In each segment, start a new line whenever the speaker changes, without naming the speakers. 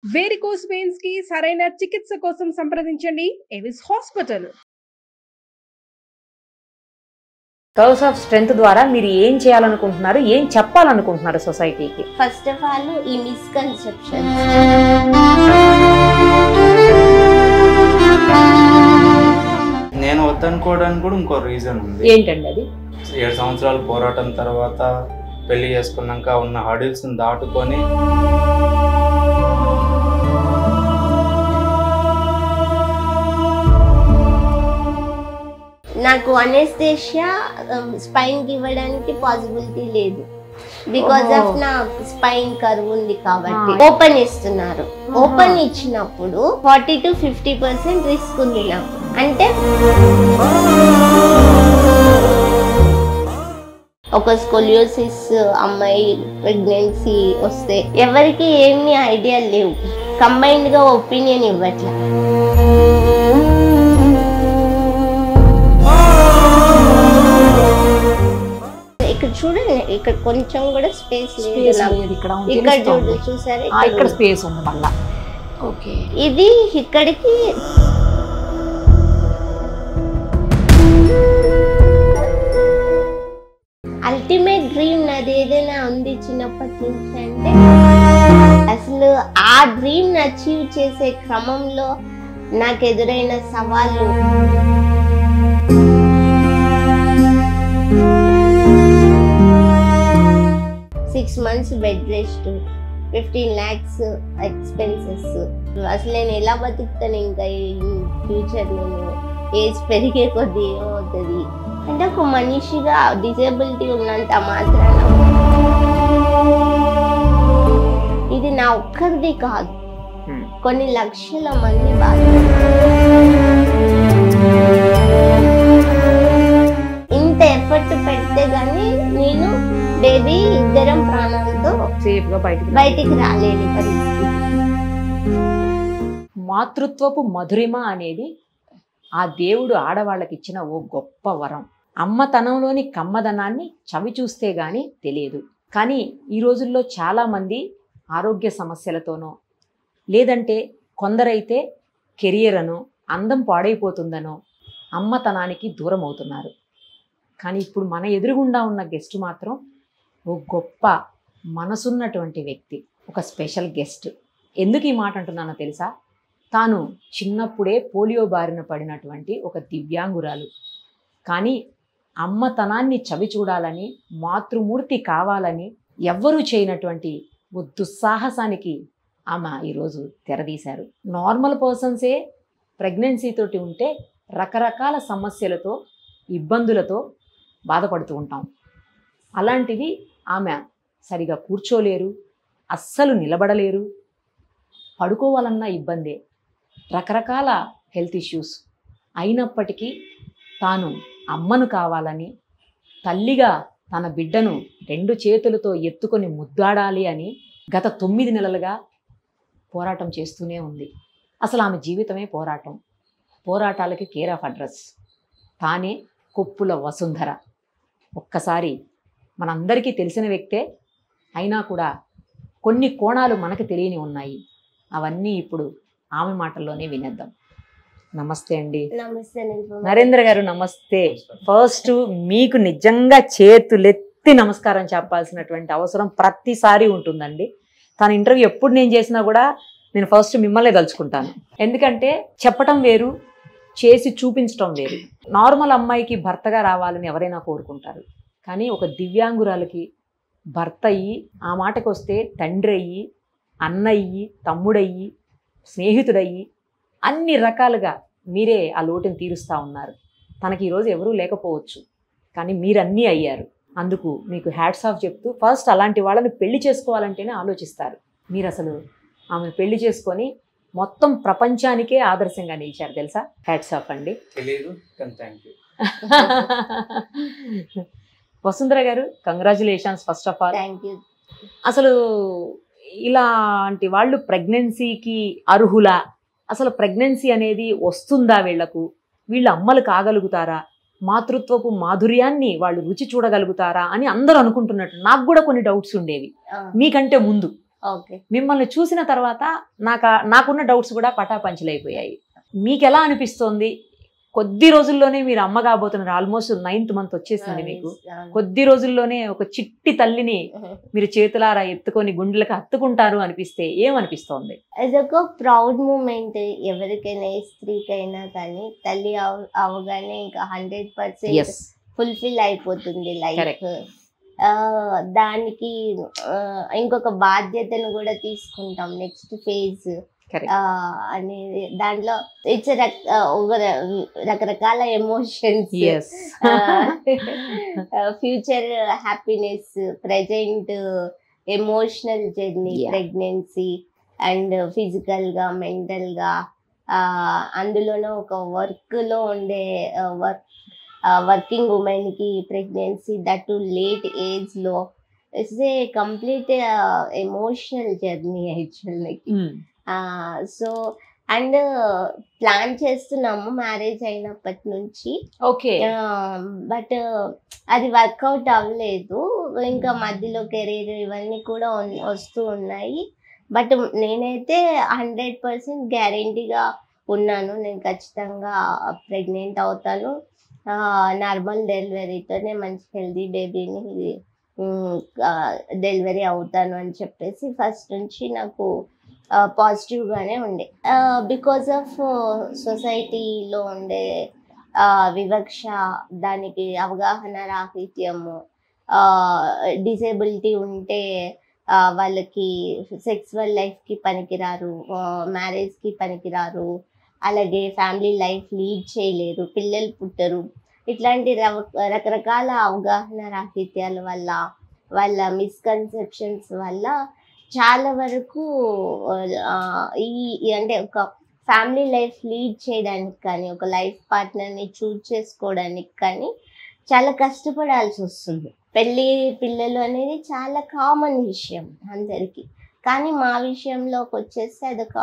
Varicose veins కి సరైన చికిత్స కోసం సంప్రదించండి Avis hospital.
Curves of strength ద్వారా మీరు ఏం చేయాలనుకుంటున్నారు, ఏం చెప్పాలనుకుంటున్నారు సొసైటీకి?
ఫస్ట్ ఆఫ్ ఆల్ ఈ మిస్కన్సెప్షన్,
నేను వద్దనుకోవడానికి కూడా ఇంకో రీజన్ ఉంది.
ఏంటండి అది?
7 సంవత్సరాలు పోరాటం తర్వాత పెళ్లి చేసుకున్నాక ఉన్న హడిల్స్ దాటుకొని
నాకు అనెస్థేషియా స్పైన్కి ఇవ్వడానికి పాసిబిలిటీ లేదు. బికాస్ ఆఫ్ నా స్పైన్ కర్వ్ ఉంది కాబట్టి ఓపెన్ ఇస్తున్నారు. ఓపెన్ ఇచ్చినప్పుడు 40 to 50% రిస్క్ ఉంది నాకు. అంటే ఒక స్కోలియోసిస్ అమ్మాయి ప్రెగ్నెన్సీ వస్తే ఎవరికి ఏమీ ఐడియా లేవు, కంబైన్డ్ గా ఒపీనియన్ ఇవ్వట్లే. ఇక్కడ చూడండి, ఇక్కడ కొంచెం కూడా స్పేస్ లేదు. ఇక్కడ చూసారా,
ఇక్కడ స్పేస్ ఉంది మళ్ళా. ఓకే,
ఇది ఇక్కడికి అల్టిమేట్ డ్రీమ్ నాది ఏదైనా ఉంది చిన్నప్పటి నుంచి అంటే, అసలు ఆ డ్రీమ్ అచీవ్ చేసే క్రమంలో నాకు ఎదురైన సవాళ్ళు, 6 months bed rest, 15 lakhs expenses. అసలు నేను ఎలా బతుకుతాను ఇంకా ఫ్యూచర్? నేను ఏజ్ పెరిగే కొద్దీ ఏమవుతుంది అంటే, ఒక మనిషిగా డిజేబిలిటీ ఉన్నంత మాత్రాన ఇది నా ఒక్కరిది కాదు, కొన్ని లక్షల మంది బాధ. ఇంత ఎఫర్ట్ పెడితే గానీ నేను బేబీ ఇద్దరం ప్రాణాలతో
సేఫ్ గా
బయటికి రాలేని పరిస్థితి.
మాతృత్వపు మధురిమ అనేది ఆ దేవుడు ఆడవాళ్ళకి ఇచ్చిన ఓ గొప్ప వరం. అమ్మతనంలోని కమ్మదనాన్ని చవి చూస్తే గాని తెలియదు. కానీ ఈ రోజుల్లో చాలామంది ఆరోగ్య సమస్యలతోనో, లేదంటే కొందరైతే కెరియర్ అనో, అందం పాడైపోతుందనో అమ్మతనానికి దూరం అవుతున్నారు. కానీ ఇప్పుడు మన ఎదురుగుండా ఉన్న గెస్ట్ మాత్రం ఓ గొప్ప మనసున్నటువంటి వ్యక్తి, ఒక స్పెషల్ గెస్ట్. ఎందుకు ఈ మాట అంటున్నానో తెలుసా? తాను చిన్నప్పుడే పోలియో బారిన పడినటువంటి ఒక దివ్యాంగురాలు. కానీ అమ్మతనాన్ని చవి చూడాలని, మాతృమూర్తి కావాలని ఎవ్వరూ చేయనటువంటి ఓ దుస్సాహసానికి ఆమె ఈరోజు తెరదీశారు. నార్మల్ పర్సన్సే ప్రెగ్నెన్సీతోటి ఉంటే రకరకాల సమస్యలతో, ఇబ్బందులతో బాధపడుతూ ఉంటాం. అలాంటిది ఆమె సరిగా కూర్చోలేరు, అస్సలు నిలబడలేరు, పడుకోవాలన్న ఇబ్బందే, రకరకాల హెల్త్ ఇష్యూస్. అయినప్పటికీ తాను అమ్మను కావాలని, తల్లిగా తన బిడ్డను 2 చేతులతో ఎత్తుకొని ముద్దాడాలి అని గత 9 నెలలుగా పోరాటం చేస్తూనే ఉంది. అసలు ఆమె జీవితమే పోరాటం. పోరాటాలకి కేర్ ఆఫ్ అడ్రస్ తానే కొప్పుల వసుంధర. ఒక్కసారి మనందరికీ తెలిసిన వ్యక్తే అయినా కూడా కొన్ని కోణాలు మనకు తెలియని ఉన్నాయి. అవన్నీ ఇప్పుడు ఆమె మాటల్లోనే వినేద్దాం. నమస్తే అండి.
నమస్తే
నరేంద్ర గారు, నమస్తే. ఫస్ట్ మీకు నిజంగా చేతులెత్తి నమస్కారం చెప్పాల్సినటువంటి అవసరం ప్రతిసారి ఉంటుందండి. తన ఇంటర్వ్యూ ఎప్పుడు నేను చేసినా కూడా నేను ఫస్ట్ మిమ్మల్ని తలుచుకుంటాను. ఎందుకంటే చెప్పటం వేరు, చేసి చూపించటం వేరు. నార్మల్ అమ్మాయికి భర్తగా రావాలని ఎవరైనా కోరుకుంటారు. కానీ ఒక దివ్యాంగురాలకి భర్త అయ్యి, ఆ మాటకు వస్తే తండ్రి అయ్యి, అన్నయ్యి, తమ్ముడయ్యి, స్నేహితుడయ్యి, అన్ని రకాలుగా మీరే ఆ లోటుని తీరుస్తూ ఉన్నారు. తనకి ఈరోజు ఎవరూ లేకపోవచ్చు, కానీ మీరన్నీ అయ్యారు. అందుకు మీకు హ్యాట్స్ ఆఫ్ చెప్తూ, ఫస్ట్ అలాంటి వాళ్ళని పెళ్లి చేసుకోవాలంటేనే ఆలోచిస్తారు. మీరు అసలు ఆమెను పెళ్లి చేసుకొని మొత్తం ప్రపంచానికే ఆదర్శంగా నిలిచారు తెలుసా. హ్యాట్స్ ఆఫ్ అండి.
తెలియదు కానీ thank you.
Vasundhara garu, congratulations first of all.
Thank you.
అసలు ఇలాంటి వాళ్ళు ప్రెగ్నెన్సీకి అర్హులా? అసలు ప్రెగ్నెన్సీ అనేది వస్తుందా వీళ్లకు? వీళ్ళు అమ్మలు కాగలుగుతారా? మాతృత్వపు మాధుర్యాన్ని వాళ్ళు రుచి చూడగలుగుతారా అని అందరూ అనుకుంటున్నట్టు. నాకు కూడా కొన్ని డౌట్స్ ఉండేవి మీకంటే ముందు.
ఓకే.
మిమ్మల్ని చూసిన తర్వాత నాకున్న డౌట్స్ కూడా పటాపంచలైపోయాయి. మీకు ఎలా అనిపిస్తోంది? కొద్ది రోజుల్లోనే మీరు అమ్మ కాబోతున్నారు. ఆల్మోస్ట్ 9th month వచ్చేసింది మీకు. కొద్ది రోజుల్లోనే ఒక చిట్టి తల్లిని మీరు చేతులారా ఎత్తుకొని గుండెలకు హత్తుకుంటారు అనిపిస్తే ఏమనిపిస్తోంది?
అదొక ప్రౌడ్ మూమెంట్ ఎవరికైనా, స్త్రీకైనా కానీ. తల్లి అవగానే ఇంకా 100% ఫుల్ఫిల్ అయిపోతుంది లైఫ్. దానికి ఇంకొక బాధ్యతను కూడా తీసుకుంటాం, నెక్స్ట్ ఫేజ్ అనేది. దాంట్లో ఇట్స్ రకరకాల emotions, future happiness, present emotional journey, pregnancy and physical గా, మెంటల్ గా. అందులోనూ ఒక వర్క్ లో ఉండే వర్కింగ్ ఉమెన్ కి ప్రెగ్నెన్సీ, దట్ లేట్ ఏజ్ లో, it's a complete emotional journey actually. So and plan చేస్తున్నాము మ్యారేజ్ అయినప్పటి నుంచి.
ఓకే.
బట్ అది వర్కౌట్ అవ్వలేదు. ఇంకా మధ్యలో కెరీర్ ఇవన్నీ కూడా వస్తూ ఉన్నాయి. బట్ నేనైతే 100% గ్యారెంటీగా ఉన్నాను, నేను ఖచ్చితంగా ప్రెగ్నెంట్ అవుతాను. నార్మల్ డెలివరీతోనే మంచి హెల్దీ బేబీని డెలివరీ అవుతాను అని చెప్పేసి ఫస్ట్ నుంచి నాకు పాజిటివ్గానే ఉండే. బికాజ్ ఆఫ్ సొసైటీలో ఉండే వివక్ష, దానికి అవగాహన రాహిత్యము, డిసేబిలిటీ ఉంటే వాళ్ళకి సెక్సువల్ లైఫ్కి పనికిరారు, మ్యారేజ్కి పనికిరారు, అలాగే ఫ్యామిలీ లైఫ్ లీడ్ చేయలేరు, పిల్లలు పుట్టరు. ఇట్లాంటి రకరకాల అవగాహన రాహిత్యాల వల్ల, వాళ్ళ మిస్కన్సెప్షన్స్ వల్ల చాలా వరకు అంటే ఒక ఫ్యామిలీ లైఫ్ లీడ్ చేయడానికి కానీ, ఒక లైఫ్ పార్ట్నర్ని చూజ్ చేసుకోవడానికి కానీ చాలా కష్టపడాల్సి వస్తుంది. పిల్లలు అనేది చాలా కామన్ విషయం అందరికీ. కానీ మా విషయంలోకి వచ్చేస్తే అదొక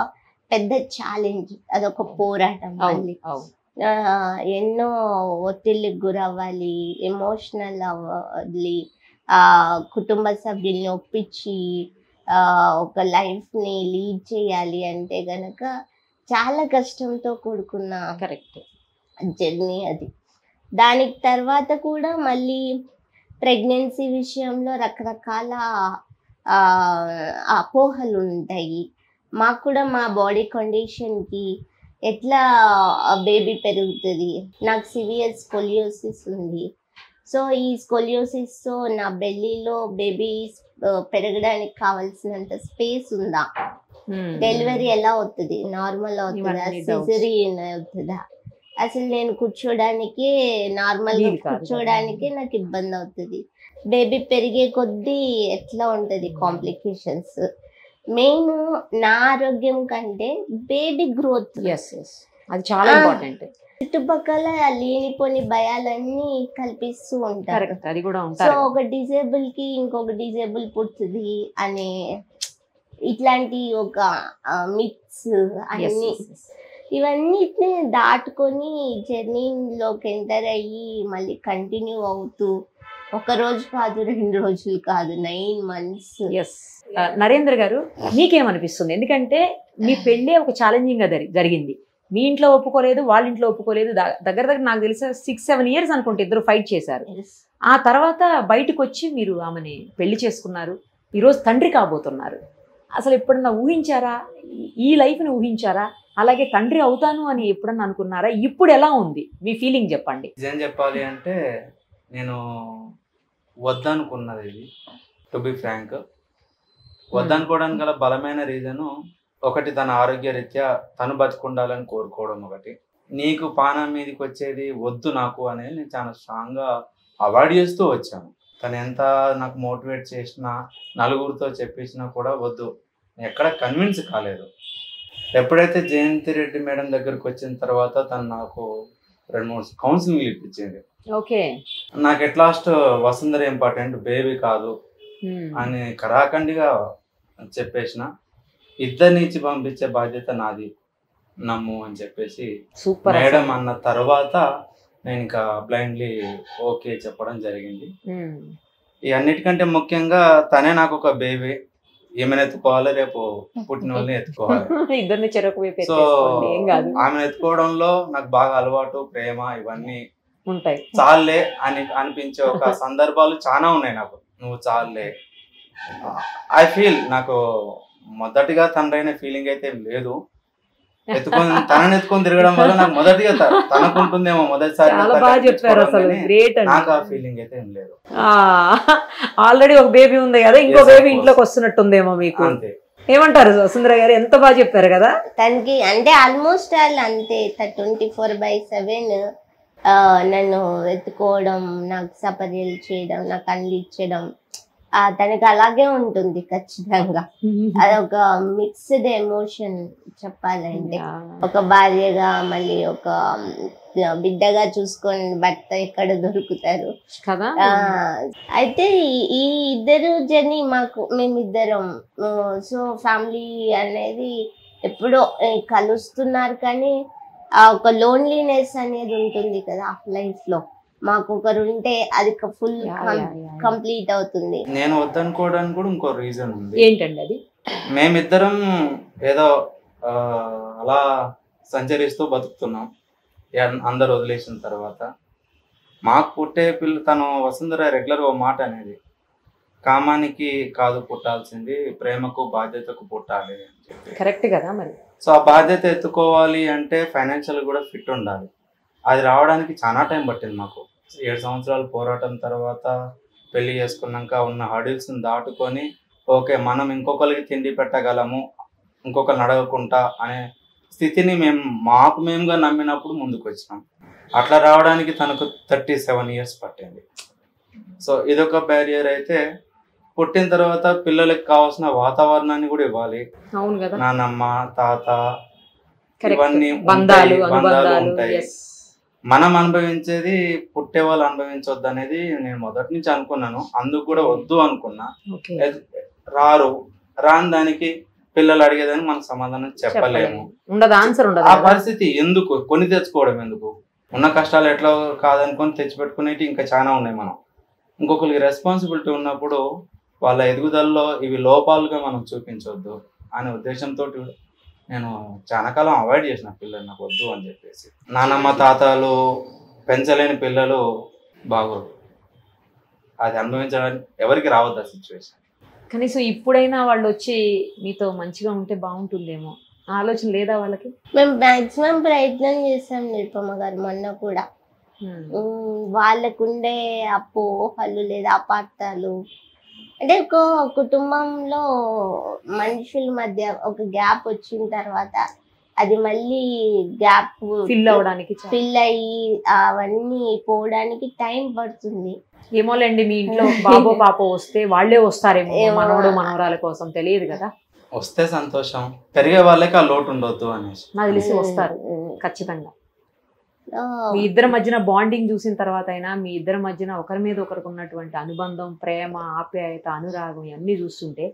పెద్ద ఛాలెంజ్, అదొక పోరాటం. మళ్ళీ ఎన్నో ఒత్తిళ్ళకి గురవ్వాలి, ఎమోషనల్ అవ్వాలి, కుటుంబ సభ్యుల్ని ఒప్పించి ఒక లైఫ్ని లీడ్ చేయాలి అంటే గనక చాలా కష్టంతో కూడుకున్న
కరెక్ట్
జర్నీ అది. దానికి తర్వాత కూడా మళ్ళీ ప్రెగ్నెన్సీ విషయంలో రకరకాల అపోహలు ఉంటాయి. మాకు కూడా మా బాడీ కండిషన్కి ఎట్లా బేబీ పెరుగుతుంది. నాకు సివియర్ స్కోలియోసిస్ ఉంది. సో ఈ స్కోలియోసిస్తో నా బెల్లీలో బేబీ పెరగడానికి కావాల్సినంత స్పేస్ ఉందా, డెలివరీ ఎలా అవుతుంది, నార్మల్ అవుతుందా, సిజరీన్ అవుతుందా, అసలు నేను కూర్చోడానికి నార్మల్గా కూర్చోడానికి నాకు ఇబ్బంది అవుతుంది, బేబీ పెరిగే కొద్దీ ఎట్లా ఉంటుంది కాంప్లికేషన్స్. మెయిన్ నా ఆరోగ్యం కంటే బేబీ గ్రోత్,
అది చాలా ఇంపార్టెంట్.
చుట్టుపక్కల లేనిపోని భయాలన్నీ కల్పిస్తూ ఉంటారు.
అది కూడా
సో ఒక డిజేబుల్ కి ఇంకొక డిజేబుల్ పుడుతుంది అనే ఇట్లాంటి ఒక మిత్స్ అన్ని, ఇవన్నిటిని దాటుకొని జర్నీలోకి ఎంటర్ అయ్యి మళ్ళీ కంటిన్యూ అవుతూ ఒక రోజు కాదు, 2 రోజులు కాదు, 9 months.
నరేంద్ర గారు, మీకేమనిపిస్తుంది? ఎందుకంటే మీ పెళ్ళే ఒక ఛాలెంజింగ్ గా జరిగింది. మీ ఇంట్లో ఒప్పుకోలేదు, వాళ్ళ ఇంట్లో ఒప్పుకోలేదు. దగ్గర నాకు తెలిసి 6-7 years అనుకుంటే ఇద్దరు ఫైట్ చేశారు. ఆ తర్వాత బయటకు వచ్చి మీరు ఆమెని పెళ్లి చేసుకున్నారు. ఈరోజు తండ్రి కాబోతున్నారు. అసలు ఎప్పుడన్నా ఊహించారా? ఈ లైఫ్ని ఊహించారా? అలాగే తండ్రి అవుతాను అని ఎప్పుడన్నా అనుకున్నారా? ఇప్పుడు ఎలా ఉంది మీ ఫీలింగ్ చెప్పండి.
ఏం చెప్పాలి అంటే, నేను వద్దనుకున్నది ఇది, టు బి ఫ్రాంక్. వద్దనుకోవడానికి గల బలమైన రీజను ఒకటి, తన ఆరోగ్య రీత్యా తను బతుకుండాలని కోరుకోవడం ఒకటి. నీకు పానం మీదకి వచ్చేది వద్దు నాకు అనేది నేను చాలా స్ట్రాంగ్గా అవాయిడ్ చేస్తూ వచ్చాను. తను ఎంత నాకు మోటివేట్ చేసినా, నలుగురితో చెప్పించినా కూడా వద్దు, ఎక్కడ కన్విన్స్ కాలేదు. ఎప్పుడైతే జయంతి రెడ్డి మేడం దగ్గరికి వచ్చిన తర్వాత తను నాకు 2-3 కౌన్సిలింగ్లు ఇప్పించింది.
ఓకే.
నాకు at last Vasundhara important, baby కాదు అని కరాఖండిగా చెప్పేసిన. ఇద్దరిని ఇచ్చి పంపించే బాధ్యత నాది, నమ్ము అని చెప్పేసి మేడం అన్న తర్వాత నేను ఇంకా బ్లైండ్లీ ఓకే చెప్పడం జరిగింది. ఈ అన్నిటికంటే ముఖ్యంగా తనే నాకు ఒక బేబీ. ఈమెను ఎత్తుకోవాలి, రేపు పుట్టిన వాళ్ళని ఎత్తుకోవాలి.
ఇద్దరిని చెరకు వైపు
సో
ఎత్తేసుకోండి, ఏం కాదు,
ఆమెను ఎత్తుకోవడంలో నాకు బాగా అలవాటు, ప్రేమ ఇవన్నీ
ఉంటాయి.
చాలే అని అనిపించే ఒక సందర్భాలు చాలా ఉన్నాయి నాకు. నువ్వు చాలే, ఐ ఫీల్ నాకు మొదటిగా తండ్రైన ఫీలింగ్ అయితే ఏం లేదు. తనని ఎత్తుకొని తిరగడం వల్ల నాకు మొదటిగా తనకుంటుందేమో మొదటిసారి.
చాలా బాగా చెప్పారు, అసలు గ్రేట్ అండి.
నాకు ఆ ఫీలింగ్ అయితే ఏం లేదు.
ఆల్రెడీ ఒక బేబీ ఉంది కదా, ఇంకో బేబీ ఇంట్లోకి వస్తున్నట్టుందేమో మీకు.
అంతే.
ఏమంటారు వసుంధర గారు, ఎంత బాగా చెప్పారు కదా.
తనకి అంటే ఆల్మోస్ట్ వాళ్ళు అంతే 24/7 నన్ను ఎత్తుకోవడం, నాకు సపర్యలు చేయడం, నాకు అందించడం, తనకి అలాగే ఉంటుంది ఖచ్చితంగా. అదొక మిక్స్డ్ ఎమోషన్ చెప్పాలంటే. ఒక భార్యగా, మళ్ళీ ఒక బిడ్డగా చూసుకొని భర్త ఎక్కడ దొరుకుతారు
కదా.
అయితే ఈ ఇద్దరు జర్నీ మేమిద్దరం, సో ఫ్యామిలీ అనేది ఎప్పుడో కలుస్తున్నారు, కానీ ఒక లోన్లీనెస్ అనేది ఉంటుంది కదా లైఫ్ లో. మాకు ఒకరు ఉంటే అది ఫుల్ కంప్లీట్ అవుతుంది.
నేను వద్దనుకోవడానికి కూడా ఇంకో రీజన్ ఉంది.
ఏంటండి అది?
మేమిద్దరం ఏదో అలా సంచరిస్తూ బతుకుతున్నాం. అందరు వదిలేసిన తర్వాత మాకు పుట్టే పిల్ల తను వసుంధర రెగ్యులర్ ఓ మాట అనేది, కామానికి కాదు పుట్టాల్సింది, ప్రేమకు బాధ్యతకు పుట్టాలి అని చెప్పి.
కరెక్ట్ కదా మరి.
సో ఆ బాధ్యత ఎత్తుకోవాలి అంటే ఫైనాన్షియల్ కూడా ఫిట్ ఉండాలి. అది రావడానికి చాలా టైం పట్టింది మాకు. 7 సంవత్సరాలు పోరాటం తర్వాత పెళ్లి చేసుకున్నాక ఉన్న హడిల్స్ని దాటుకొని ఓకే మనం ఇంకొకరికి తిండి పెట్టగలము, ఇంకొకరిని అడగకుండా అనే స్థితిని మేముగా నమ్మినప్పుడు ముందుకు వచ్చినాం. అట్లా రావడానికి తనకు 37 years పట్టింది. సో ఇదొక బ్యారియర్. అయితే పుట్టిన తర్వాత పిల్లలకి కావాల్సిన వాతావరణాన్ని కూడా ఇవ్వాలి.
అవును కదా.
నానమ్మ, తాత, ఇవన్నీ
బంధాలు
ఉంటాయి. మనం అనుభవించేది పుట్టే వాళ్ళు అనుభవించొద్దు అనేది నేను మొదటి నుంచి అనుకున్నాను. అందుకు కూడా వద్దు అనుకున్నా. రాని దానికి పిల్లలు అడిగేదానికి మనం సమాధానం చెప్పలేము. ఆ పరిస్థితి ఎందుకు కొని తెచ్చుకోవడం ఎందుకు? ఉన్న కష్టాలు ఎట్లా కాదనుకొని తెచ్చిపెట్టుకునేవి ఇంకా చాలా ఉన్నాయి. మనం ఇంకొకరికి రెస్పాన్సిబిలిటీ ఉన్నప్పుడు వాళ్ళ ఎదుగుదలలో ఇవి లోపాలుగా మనం చూపించవద్దు అనే ఉద్దేశంతో నేను చాలా కాలం అవాయిడ్ చేసిన పిల్లలు, నాకు వద్దు అని చెప్పేసి. నానమ్మ తాతలు పెంచలేని పిల్లలు బాగోదు, అది అనుభవించడానికి ఎవరికి రావద్దు ఆ సిచ్యువేషన్.
కనీసం ఇప్పుడైనా వాళ్ళు వచ్చి మీతో మంచిగా ఉంటే బాగుంటుందేమో ఆలోచన లేదా వాళ్ళకి?
మేము మాక్సిమం ప్రయత్నం చేసాం నిరుపమ గారు. మొన్న కూడా వాళ్ళకుండే అపోహలు లేదా అపార్థాలు, అంటే ఒక కుటుంబంలో మనుషుల మధ్య ఒక గ్యాప్ వచ్చిన తర్వాత అది మళ్ళీ గ్యాప్ ఫిల్ అయ్యి అవన్నీ పోవడానికి టైం పడుతుంది.
ఏమోలేండి, మీ ఇంట్లో బాబో పాపో వస్తే వాళ్ళే వస్తారేమో, మనవడు మనవరాల కోసం, తెలియదు కదా.
వస్తే సంతోషం, పెరిగే వాళ్ళకి ఆ లోటు ఉండొద్దు అనేసి
నాకు తెలిసి వస్తారు ఖచ్చితంగా. మీ ఇద్దరి మధ్యన బాండింగ్ చూసిన తర్వాత అయినా, మీ ఇద్దరి మధ్యన ఒకరి మీద ఒకరికి ఉన్నటువంటి అనుబంధం, ప్రేమ, ఆప్యాయత, అనురాగం ఇవన్నీ చూస్తుంటే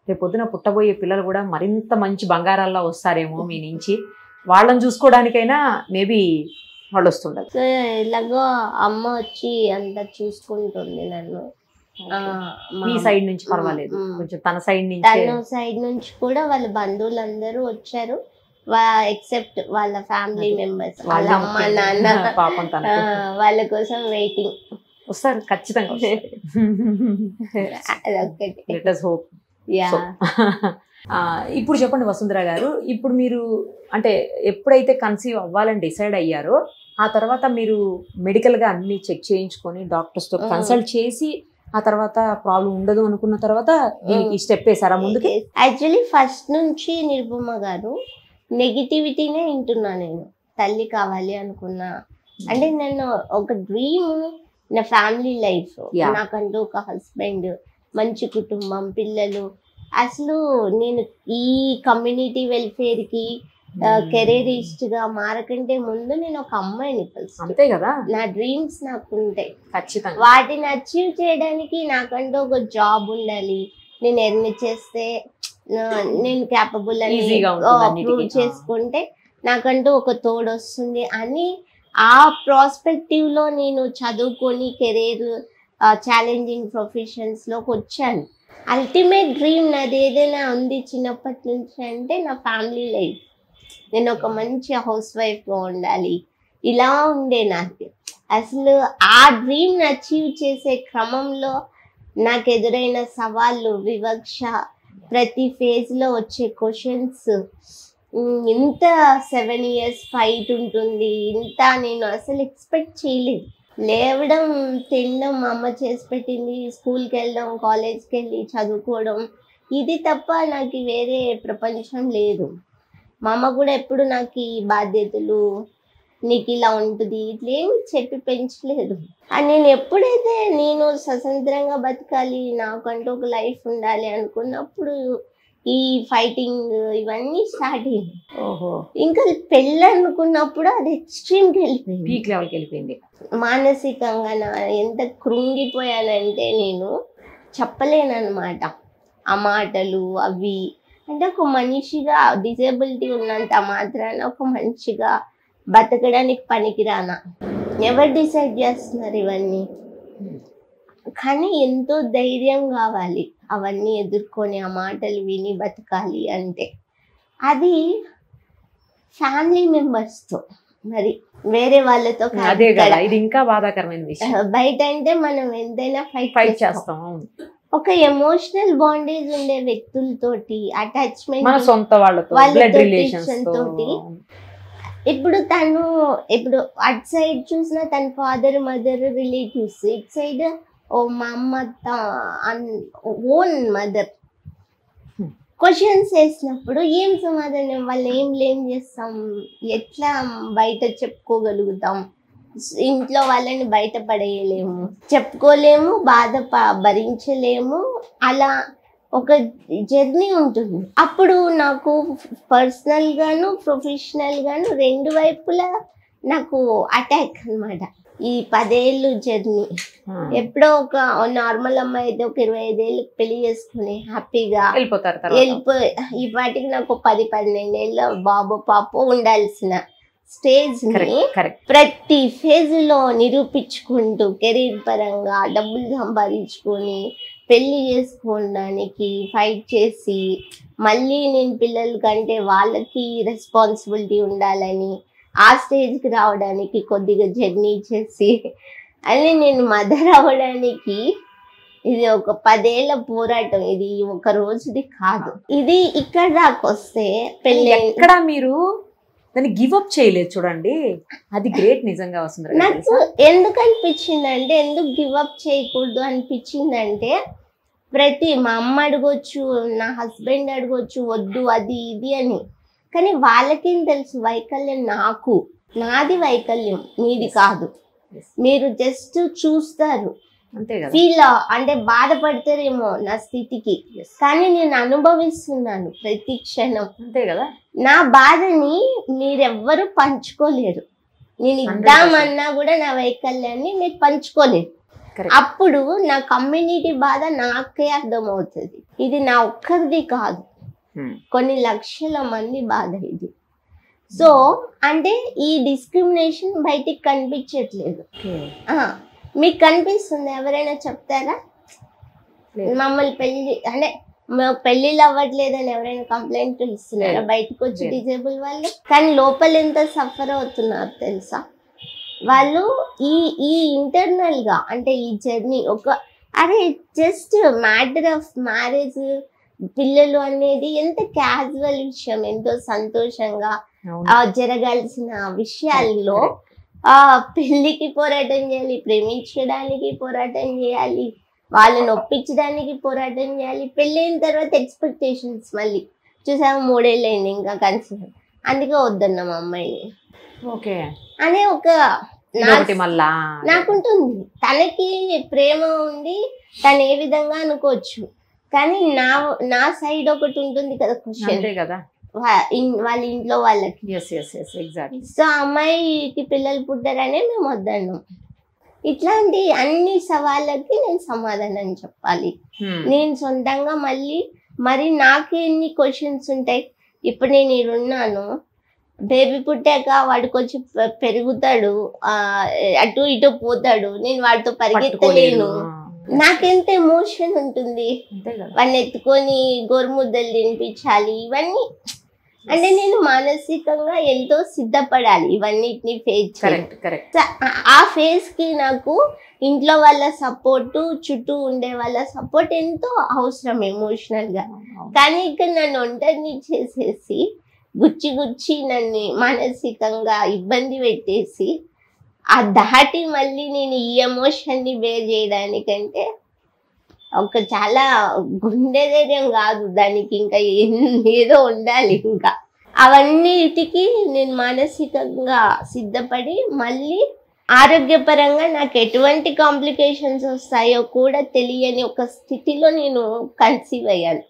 రేపు పొద్దున పుట్టబోయే పిల్లలు కూడా మరింత మంచి బంగారాల్లో వస్తారేమో మీ నుంచి. వాళ్ళని చూసుకోవడానికైనా మేబీ వాళ్ళు వస్తుండదు.
సో ఇలాగో అమ్మ వచ్చి అంతా చూసుకుంటుంది నన్ను.
మీ సైడ్ నుంచి పర్వాలేదు, కొంచెం తన సైడ్ నుంచి
కూడా వాళ్ళ బంధువులందరూ వచ్చారు, ఎక్సెప్ట్ వాళ్ళ ఫ్యామిలీ మెంబర్స్, వాళ్ళ అమ్మ నాన్న
పాపం
వాళ్ళ కోసం వెయిటింగ్.
వస్తారు ఖచ్చితంగా. ఇప్పుడు చెప్పండి వసుంధర గారు, ఇప్పుడు మీరు అంటే ఎప్పుడైతే కన్సీవ్ అవ్వాలని డిసైడ్ అయ్యారో ఆ తర్వాత మీరు మెడికల్గా అన్ని చెక్ చేయించుకొని డాక్టర్స్తో కన్సల్ట్ చేసి ఆ తర్వాత ప్రాబ్లం ఉండదు అనుకున్న తర్వాత దీనికి స్టెప్ వేసారా ముందుకి?
యాక్చువల్లీ ఫస్ట్ నుంచి నిరుపమ గారు నెగిటివిటీనే వింటున్నా. నేను తల్లి కావాలి అనుకున్నా అంటే నేను ఒక డ్రీమ్, నా ఫ్యామిలీ లైఫ్, నాకంటూ ఒక హస్బెండ్, మంచి కుటుంబం, పిల్లలు. అసలు నేను ఈ కమ్యూనిటీ వెల్ఫేర్కి కెరీరిస్ట్ గా మారకంటే ముందు నేను ఒక అమ్మాయిని తెలుసు.
అంతే కదా,
నా డ్రీమ్స్ నాకు ఉంటాయి
ఖచ్చితంగా.
వాటిని అచీవ్ చేయడానికి నాకంటూ ఒక జాబ్ ఉండాలి. నేను ఎర్న్ చేస్తే నేను క్యాపబుల్ అని ప్రూవ్ చేసుకుంటే నాకంటూ ఒక తోడు వస్తుంది అని ఆ ప్రాస్పెక్టివ్ లో నేను చదువుకొని కెరీర్ ఛాలెంజింగ్ ప్రొఫెషన్స్ లోకి వచ్చాను. అల్టిమేట్ డ్రీమ్ నాది ఏదైనా ఉంది చిన్నప్పటి నుంచి అంటే నా ఫ్యామిలీ లైఫ్. నేను ఒక మంచి హౌస్ వైఫ్గా ఉండాలి, ఇలా ఉండే నాకు. అసలు ఆ డ్రీమ్ అచీవ్ చేసే క్రమంలో నాకు ఎదురైన సవాళ్ళు, వివక్ష, ప్రతి ఫేజ్లో వచ్చే క్వశ్చన్స్, ఇంత 7 years ఫైట్ ఉంటుంది, ఇంత నేను అసలు ఎక్స్పెక్ట్ చేయలేదు. లేవడం, తినడం, అమ్మ చేసి పెట్టింది, స్కూల్కి వెళ్ళడం, కాలేజ్కి వెళ్ళి చదువుకోవడం, ఇది తప్ప నాకు వేరే ప్రపంచం లేదు. మా అమ్మ కూడా ఎప్పుడు నాకు ఈ బాధ్యతలు, నీకు ఇలా ఉంటుంది ఇట్లేమి చెప్పి పెంచలేదు. నేను ఎప్పుడైతే నేను స్వతంత్రంగా బతకాలి, నాకంటూ ఒక లైఫ్ ఉండాలి అనుకున్నప్పుడు ఈ ఫైటింగ్ ఇవన్నీ స్టార్ట్ అయింది.
ఓహో,
ఇంకా పెళ్ళి అనుకున్నప్పుడు అది ఎక్స్ట్రీమ్కి వెళ్ళిపోయింది,
పీక్ లెవెల్కి వెళ్ళిపోయింది.
మానసికంగా ఎంత కృంగిపోయానంటే నేను చెప్పలేనమాట. ఆ మాటలు అవి అంటే ఒక మనిషిగా డిజేబిలిటీ ఉన్నంత మాత్రాన ఒక మనిషిగా బతకడానికి పనికిరానా? ఎవరు డిసైడ్ చేస్తున్నారు ఇవన్నీ? కానీ ఎంతో ధైర్యం కావాలి అవన్నీ ఎదుర్కొని ఆ మాటలు విని బతకాలి అంటే. అది ఫ్యామిలీ మెంబర్స్తో, మరి వేరే వాళ్ళతో
అదే కదా, ఇది ఇంకా బాధాకరమైన విషయం.
బయట అంటే మనం ఎంతైనా ఫైట్
చేస్తాం.
ఒక ఎమోషనల్ బాండేజ్ ఉండే వ్యక్తులతోటి, అటాచ్మెంట్
మన సొంత వాళ్ళతో, బ్లడ్ రిలేషన్స్
తోటి. ఇప్పుడు ఇప్పుడు అటు సైడ్ చూసిన తన ఫాదర్, మదర్, రిలేటివ్స్, ఇటు సైడ్ మా అమ్మ, ఓన్ మదర్. క్వశ్చన్స్ వేసినప్పుడు ఏం సమాధానం? వాళ్ళు ఏం చేస్తాం? ఎట్లా బయట చెప్పుకోగలుగుతాం? ఇంట్లో వాళ్ళని బయట పడేయలేము, చెప్పుకోలేము, బాధ భరించలేము. అలా ఒక జర్నీ ఉంటుంది. అప్పుడు నాకు పర్సనల్ గాను ప్రొఫెషనల్ గాను రెండు వైపులా నాకు అటాక్ అన్నమాట. ఈ 10 ఏళ్ళు జర్నీ. ఎప్పుడో ఒక నార్మల్ అమ్మాయి అయితే ఒక 25 ఏళ్ళకి పెళ్లి చేసుకుని హ్యాపీగా వెళ్ళిపోయి, ఈ పాటికి నాకు 10-12 ఏళ్ళ బాబు పాప ఉండాల్సిన స్టేజ్ ని ప్రతి ఫేజ్ లో నిరూపించుకుంటూ కెరీర్ పరంగా డబ్బులు సంపాదించుకొని పెళ్లి చేసుకోవడానికి ఫైట్ చేసి, మళ్ళీ నేను పిల్లల కంటే వాళ్ళకి రెస్పాన్సిబిలిటీ ఉండాలని ఆ స్టేజ్కి రావడానికి కొద్దిగా జర్నీ చేసి, అని నేను మదర్ అవ్వడానికి ఇది ఒక 10 ఏళ్ళ పోరాటం. ఇది ఒక రోజుది కాదు. ఇది ఇక్కడ దాకా వస్తే పెళ్ళి
ఎక్కడ మీరు దాన్ని గివ్ అప్ చేయలేదు చూడండి, అది గ్రేట్ నిజంగా. వస్తుంది
నాకు ఎందుకు అనిపించిందంటే, ఎందుకు గివ్ అప్ చేయకూడదు అనిపించిందంటే, మా అమ్మ అడగొచ్చు, నా హస్బెండ్ అడగొచ్చు వద్దు అది ఇది అని, కానీ వాళ్ళకేం తెలుసు వైకల్యం? నాది వైకల్యం, మీది కాదు. మీరు జస్ట్ చూస్తారు, ఫీల్ అంటే బాధపడతారేమో నా స్థితికి, కానీ నేను అనుభవిస్తున్నాను ప్రతి క్షణం.
అంతే కదా.
నా బాధని మీరెవ్వరూ పంచుకోలేరు. నేను ఇద్దామన్నా కూడా నా వైకల్యాన్ని మీరు పంచుకోలేరు. అప్పుడు నా కమ్యూనిటీ బాధ నాకే అర్థమవుతుంది. ఇది నా ఒక్కరిది కాదు, కొన్ని లక్షల మంది బాధ ఇది. సో అంటే ఈ డిస్క్రిమినేషన్ బయటికి కనిపించట్లేదు. మీకు కనిపిస్తుంది? ఎవరైనా చెప్తారా? మమ్మల్ని పెళ్ళిళ్ళు అవ్వట్లేదని ఎవరైనా కంప్లైంట్ ఇస్తున్నారా బయటకు వచ్చి డిజేబుల్ వాళ్ళు? కానీ లోపల ఎంత సఫర్ అవుతున్నారు తెలుసా వాళ్ళు? ఈ ఇంటర్నల్ గా అంటే ఈ journey just matter of marriage, పిల్లలు అనేది ఎంత క్యాజువల్ విషయం, ఎంతో సంతోషంగా జరగాల్సిన విషయాల్లో పెళ్లికి పోరాటం చేయాలి, ప్రేమించడానికి పోరాటం చేయాలి, వాళ్ళని ఒప్పించడానికి పోరాటం చేయాలి. పెళ్ళైన తర్వాత ఎక్స్పెక్టేషన్స్ మళ్ళీ చూసాము, 3 ఏళ్ళు అయింది ఇంకా కన్సిడర్, అందుకే వద్దన్నాం అమ్మాయిని అనే ఒక నాకుంటుంది. తనకి ప్రేమ ఉంది, తను ఏ విధంగా అనుకోవచ్చు, కానీ నా సైడ్ ఒకటి ఉంటుంది కదా క్వశ్చన్ కదా వాళ్ళ ఇంట్లో వాళ్ళకి. సో అమ్మాయికి పిల్లలు పుట్టారనే మేము వద్దన్నాం. ఇట్లాంటి అన్ని సవాళ్ళకి నేను సమాధానం చెప్పాలి. నేను సొంతంగా మరి నాకు ఎన్ని క్వశ్చన్స్ ఉంటాయి. ఇప్పుడు నేను ఈడున్నాను, బేబీ పుట్టాక వాడికి వచ్చి పెరుగుతాడు, అటు ఇటు పోతాడు, నేను వాడితో పరిగెత్తలేను. నాకెంత ఎమోషన్ ఉంటుంది.
అంతే కదా.
వాడిని ఎత్తుకొని గోరుముద్దలు తినిపించాలి, ఇవన్నీ అంటే నేను మానసికంగా ఎంతో సిద్ధపడాలి ఇవన్నిటిని ఫేస్ చేయాలి.
Correct correct.
ఆ ఫేజ్ కి నాకు ఇంట్లో వాళ్ళ సపోర్టు, చుట్టూ ఉండే వాళ్ళ సపోర్ట్ ఎంతో అవసరం ఎమోషనల్ గా. కానీ ఇక్కడ నన్ను ఒంటరిని చేసేసి గుచ్చి నన్ను మానసికంగా ఇబ్బంది పెట్టేసి ఆ దాటి మళ్ళీ నేను ఈ ఎమోషన్ ని బేర్ చేయడానికంటే ఒక చాలా గుండె ధైర్యం కాదు దానికి, ఇంకా ఏదో ఉండాలి. ఇంకా అవన్నిటికీ నేను మానసికంగా సిద్ధపడి మళ్ళీ ఆరోగ్యపరంగా నాకు ఎటువంటి కాంప్లికేషన్స్ వస్తాయో కూడా తెలియని ఒక స్థితిలో నేను కన్సీవ్ అయ్యాను.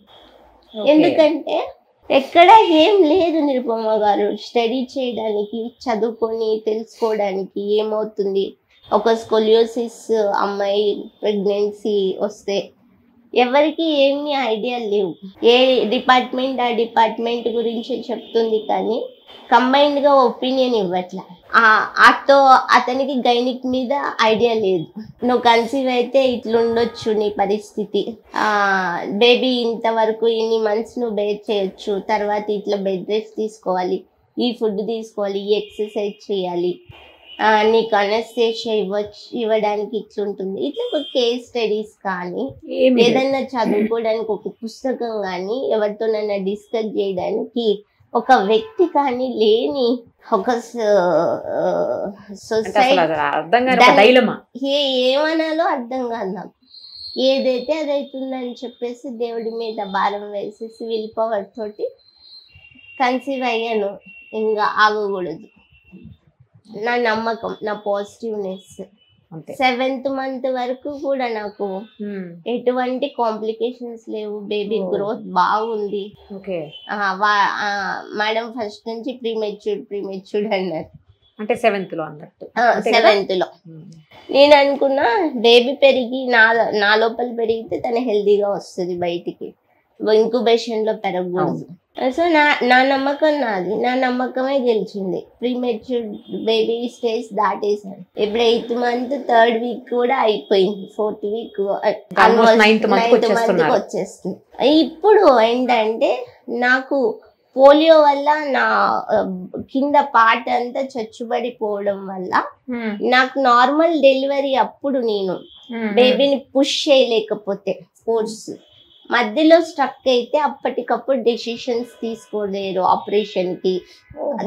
ఎందుకంటే ఎక్కడ ఏం లేదు నిరుపమ గారు, స్టడీ చేయడానికి, చదువుకొని తెలుసుకోవడానికి ఏమవుతుంది. ఒక స్కోలియోసిస్ అమ్మాయి ప్రెగ్నెన్సీ వస్తే ఎవరికి ఏమీ ఐడియా లేవు. ఏ డిపార్ట్మెంట్ ఆ డిపార్ట్మెంట్ గురించి చెప్తుంది కానీ కంబైన్డ్ గా ఒపీనియన్ ఇవ్వట్లా. అతనికి గైనిక్ మీద ఐడియా లేదు. నువ్వు కన్సీవ్ అయితే ఇట్లుండొచ్చు నీ పరిస్థితి, బేబీ ఇంతవరకు ఇన్ని మంత్స్ నువ్వు బేర్ చేయొచ్చు, తర్వాత ఇట్లా బెడ్ రెస్ట్ తీసుకోవాలి, ఈ ఫుడ్ తీసుకోవాలి, ఈ ఎక్సర్సైజ్ చేయాలి, నీకు అనస్థేషియా ఇవ్వడానికి ఇట్లుంటుంది. ఇట్లా ఒక కేస్ స్టడీస్ కానీ ఏదన్నా చదువుకోవడానికి ఒక పుస్తకం కానీ ఎవరితోనైనా డిస్కస్ చేయడానికి ఒక వ్యక్తి కానీ లేని ఒక సొసైటీ ఏమనాలో అర్థం కాదు నాకు. ఏదైతే అదైతుందని చెప్పేసి దేవుడి మీద భారం వేసేసి విల్ పవర్ తోటి కన్సీవ్ అయ్యాను. ఇంకా ఆగకూడదు. నా నమ్మకం, నా పాజిటివ్నెస్. 7th month వరకు కూడా నాకు ఎటువంటి కాంప్లికేషన్స్ లేవు. బేబీ గ్రోత్ బాగుంది. మేడం ఫస్ట్ నుంచి ప్రీమెచ్యూర్డ్ అన్నారు.
అంటే 7th లో అన్నట్టు.
7th లో నేను అనుకున్నా బేబీ పెరిగి నా లోపల పెరిగితే తన హెల్దీగా వస్తుంది బయటికి, ఇంక్యుబేషన్ లో పెరగకూడదు. సో నా నమ్మకం నాది, నా నమ్మకమే గెలిచింది. ప్రీమెచ్యూర్డ్ బేబీ స్టేజ్ దాటేసాను. ఇప్పుడు 8th month 3rd week కూడా అయిపోయింది. 4th week almost 9th month వచ్చేస్తుంది. ఇప్పుడు ఏంటంటే నాకు పోలియో వల్ల నా కింద పార్ట్ అంతా చచ్చుబడిపోవడం వల్ల నాకు నార్మల్ డెలివరీ అప్పుడు నేను బేబీని పుష్ చేయలేకపోతే ఫోర్స్ మధ్యలో స్ట్రక్ అయితే అప్పటికప్పుడు డెసిషన్స్ తీసుకోలేరు ఆపరేషన్ కి.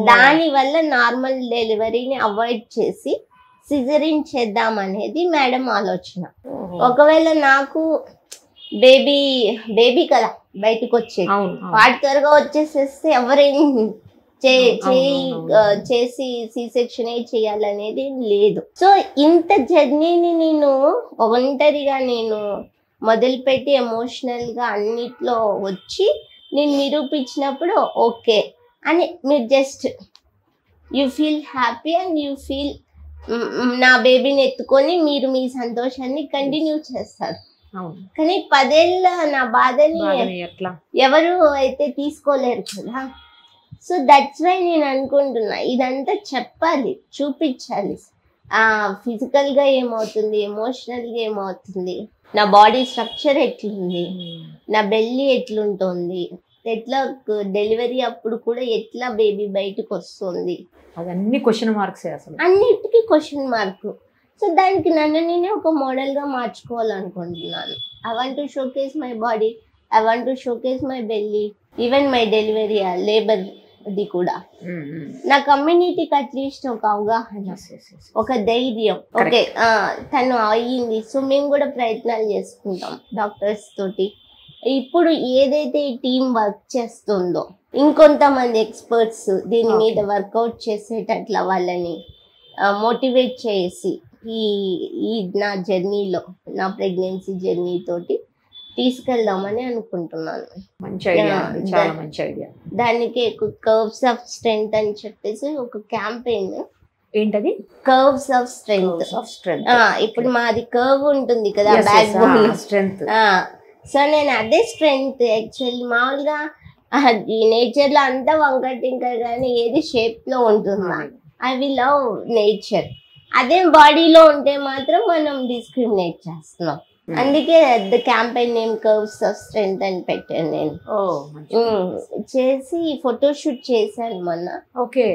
దాని వల్ల నార్మల్ డెలివరీని అవాయిడ్ చేసి సిజరిన్ చేద్దాం అనేది మేడం ఆలోచన. ఒకవేళ నాకు బేబీ కదా బయటకు వచ్చేది, వాటి త్వరగా వచ్చేసేస్తే ఎవరేం చేసి సి సెక్షన్ చేయాలనేది లేదు. సో ఇంత జర్నీని నేను ఒంటరిగా నేను మొదలుపెట్టి ఎమోషనల్ గా అన్నిట్లో వచ్చి నేను నిరూపించినప్పుడు ఓకే అని మీరు just you feel happy and you feel నా బేబీని ఎత్తుకొని మీరు మీ సంతోషాన్ని కంటిన్యూ చేస్తారు. కానీ 10 ఏళ్ళ నా బాధని ఎవరు అయితే తీసుకోలేరు కదా. సో దట్స్ వై నేను అనుకుంటున్నా ఇదంతా చెప్పాలి, చూపించాలి. ఫిజికల్ గా ఏమవుతుంది, ఎమోషనల్ గా ఏమవుతుంది, నా బాడీ స్ట్రక్చర్ ఎట్లుంది, నా బెల్లి ఎట్లుంటుంది, ఎట్లా డెలివరీ అప్పుడు కూడా ఎట్లా బేబీ బయటకు వస్తుంది,
అవన్నీ క్వశ్చన్ మార్క్స్, అసలు
అన్నిటికీ క్వశ్చన్ మార్క్. సో దానికి నన్ను నేనే ఒక మోడల్ గా మార్చుకోవాలనుకుంటున్నాను. I want to showcase my body, I want to showcase my belly, even my delivery labour అది కూడా. నా కమ్యూనిటీకి అట్లీస్ట్ ఒక అవగాహన, ఒక ధైర్యం. ఓకే తను అయ్యింది, సో మేము కూడా ప్రయత్నాలు చేసుకుంటాం డాక్టర్స్ తోటి. ఇప్పుడు ఏదైతే ఈ టీం వర్క్ చేస్తుందో ఇంకొంతమంది ఎక్స్పర్ట్స్ దీని మీద వర్కౌట్ చేసేటట్ల వాళ్ళని మోటివేట్ చేసి ఈ నా జర్నీలో, నా ప్రెగ్నెన్సీ జర్నీ తోటి తీసుకెళ్దామని అనుకుంటున్నాను.
మంచి ఐడియా, చాలా మంచి ఐడియా.
దానికి కర్వ్స్ ఆఫ్ స్ట్రెంగ్త్ అని చెప్పేసి ఒక క్యాంపెయిన్.
ఏంటది?
Curves of strength. ఇప్పుడు మాది కర్వ్ ఉంటుంది కదా బ్యాక్ బోన్
స్ట్రెంగ్త్.
సో నేను అదే స్ట్రెంగ్త్ యాక్చువల్లీ. మామూలుగా ఈ నేచర్ లో అంతా వంకటింకర్ కానీ ఏది షేప్ లో ఉంటుంది. I will love nature. అదే బాడీలో ఉంటే మాత్రం మనం డిస్క్రిమినేట్ చేస్తున్నాం. అందుకే the campaign name curves of strength అని పెట్టాను నేను. చేసి ఫోటోషూట్ చేశాను మొన్న.
ఓకే.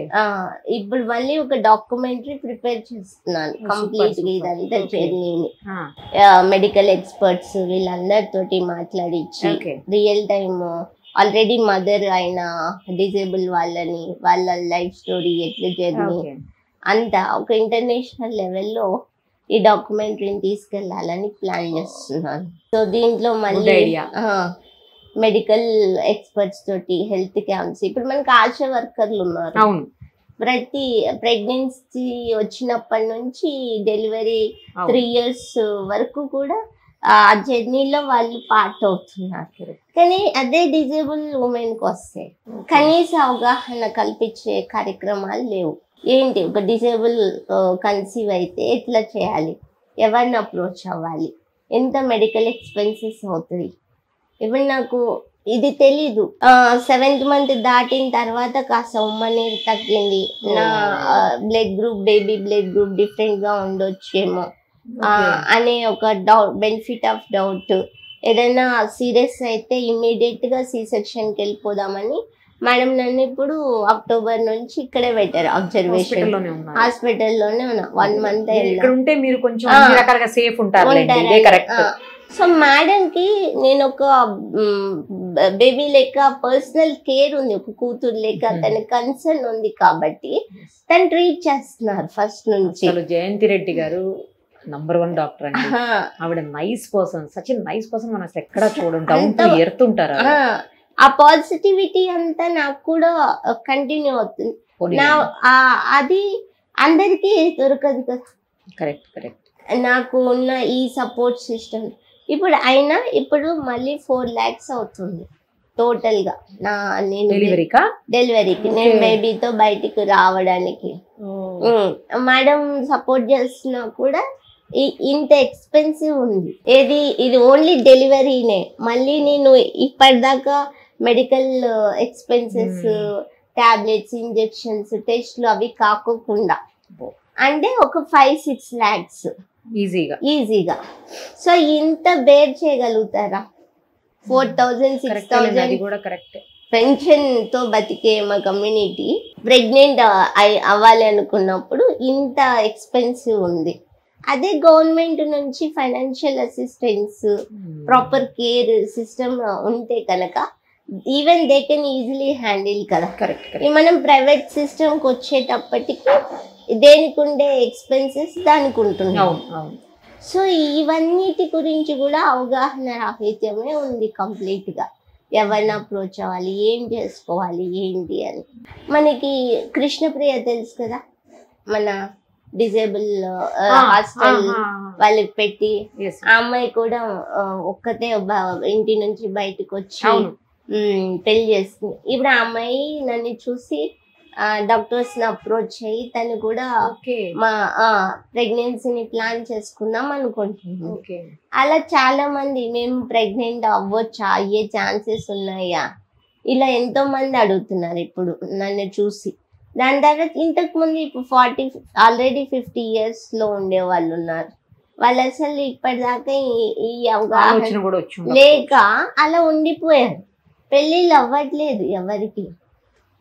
ఇప్పుడు మళ్ళీ ఒక డాక్యుమెంటరీ ప్రిపేర్ చేస్తున్నాను కంప్లీట్ గా ఇదంతా జర్నీని. మెడికల్ ఎక్స్పర్ట్స్ వీళ్ళందరితోటి మాట్లాడించి రియల్ టైమ్ ఆల్రెడీ మదర్ అయిన డిజేబుల్ వాళ్ళ లైఫ్ స్టోరీ ఎట్లా జర్నీ అంతా ఒక ఇంటర్నేషనల్ లెవెల్లో ఈ డాక్యుమెంటరీని తీసుకెళ్లాలని ప్లాన్ చేస్తున్నాను. సో దీంట్లో మళ్ళీ మెడికల్ ఎక్స్పర్ట్స్ తోటి హెల్త్ క్యాంప్స్, ఇప్పుడు మనకి ఆశా వర్కర్లు ఉన్నారు. ప్రతి ప్రెగ్నెన్సీ వచ్చినప్పటి నుంచి డెలివరీ 3 years వరకు కూడా ఆ జర్నీలో వాళ్ళు పార్ట్ అవుతున్నారు. కానీ అదే డిజేబుల్ ఉమెన్ కి వస్తే కనీస అవగాహన కల్పించే కార్యక్రమాలు లేవు. ఏంటి ఒక డిజేబుల్ కన్సీవ్ అయితే ఎట్లా చేయాలి, ఎవరిని అప్రోచ్ అవ్వాలి, ఎంత మెడికల్ ఎక్స్పెన్సెస్ అవుతుంది, ఇప్పుడు నాకు ఇది తెలీదు. 7th month దాటిన తర్వాత కాస్త ఉమ్మనీరు తగ్గింది, నా blood group baby blood group different గా ఉండొచ్చేమో అనే ఒక డౌట్, బెనిఫిట్ ఆఫ్ డౌట్. ఏదైనా సీరియస్ అయితే ఇమ్మీడియట్ గా సి సెక్షన్ కి వెళ్ళిపోదామని మేడం నన్ను ఇప్పుడు అక్టోబర్ నుంచి ఇక్కడే పెట్టారు అబ్జర్వేషన్ హాస్పిటల్లోనే ఉన్నా. 1 month సో మేడం కి నేను ఒక బేబీ లెక్క పర్సనల్ కేర్ ఉంది, ఒక కూతురు లెక్క తన కన్సర్న్ ఉంది కాబట్టి తను ట్రీట్ చేస్తున్నారు ఫస్ట్ నుంచి.
జయంతి రెడ్డి గారు నంబర్ 1 డాక్టర్ అండి. ఆవిడ nice person, such nice person. మనం ఎక్కడ చూడండి ఎరుతుంటారు.
ఆ పాజిటివిటీ అంతా నాకు కూడా కంటిన్యూ అవుతుంది. అది అందరికీ దొరకదు కదా.
Correct correct.
నాకు ఉన్న ఈ సపోర్ట్ సిస్టమ్ ఇప్పుడు మళ్ళీ 4 lakhs అవుతుంది టోటల్ గా నేను డెలివరీకి నేను బేబీతో బయటికి రావడానికి. మేడం సపోర్ట్ చేస్తున్నా కూడా ఇంత ఎక్స్పెన్సివ్ ఉంది. ఇది ఓన్లీ డెలివరీనే. మళ్ళీ నేను ఇప్పటిదాకా మెడికల్ ఎక్స్పెన్సెస్, టాబ్లెట్స్, ఇంజెక్షన్స్, టెస్ట్లు అవి కాకోకుండా అంటే ఒక 5-6 lakhs ఈజీగా. సో ఇంత బేర్ చేయగలుగుతారా? 4,000-6,000 పెన్షన్ తో బతికే మా కమ్యూనిటీ ప్రెగ్నెంట్ అవ్వాలి అనుకున్నప్పుడు ఇంత ఎక్స్పెన్సివ్ ఉంది. అదే గవర్నమెంట్ నుంచి financial assistance, proper care system ఉంటే కనుక even they can easily handle కదా. మనం ప్రైవేట్ సిస్టమ్కి వచ్చేటప్పటికి దేనికి ఉండే ఎక్స్పెన్సెస్ దానికి ఉంటున్నాం. సో ఇవన్నిటి గురించి కూడా అవగాహన రాహిత్యమే ఉంది కంప్లీట్ గా. ఎవరిని అప్రోచ్ అవ్వాలి, ఏం చేసుకోవాలి, ఏంటి అని. మనకి కృష్ణప్రియ తెలుసు కదా, మన డిజేబుల్ హాస్టల్ వాళ్ళకి పెట్టి ఆ అమ్మాయి కూడా ఒక్కతే ఇంటి నుంచి బయటకు వచ్చి పెళ్లి చేసుకుంది. ఇప్పుడు ఆ అమ్మాయి నన్ను చూసి డాక్టర్స్ ని అప్రోచ్ అయ్యి తను కూడా మా ప్రెగ్నెన్సీని ప్లాన్ చేసుకుందాం అనుకుంటున్నాం. అలా చాలా మంది మేము ప్రెగ్నెంట్ అవ్వచ్చా, అయ్యే ఛాన్సెస్ ఉన్నాయా, ఇలా ఎంతో మంది అడుగుతున్నారు ఇప్పుడు నన్ను చూసి. దాని తర్వాత ఇంతకు ముందు ఇప్పుడు 40 ఆల్రెడీ 50 years లో ఉండే వాళ్ళు ఉన్నారు. వాళ్ళు అసలు ఇప్పటిదాకా ఈ అవగాహన లేక అలా ఉండిపోయారు. పెళ్ళిళ్ళు అవ్వట్లేదు ఎవరికి.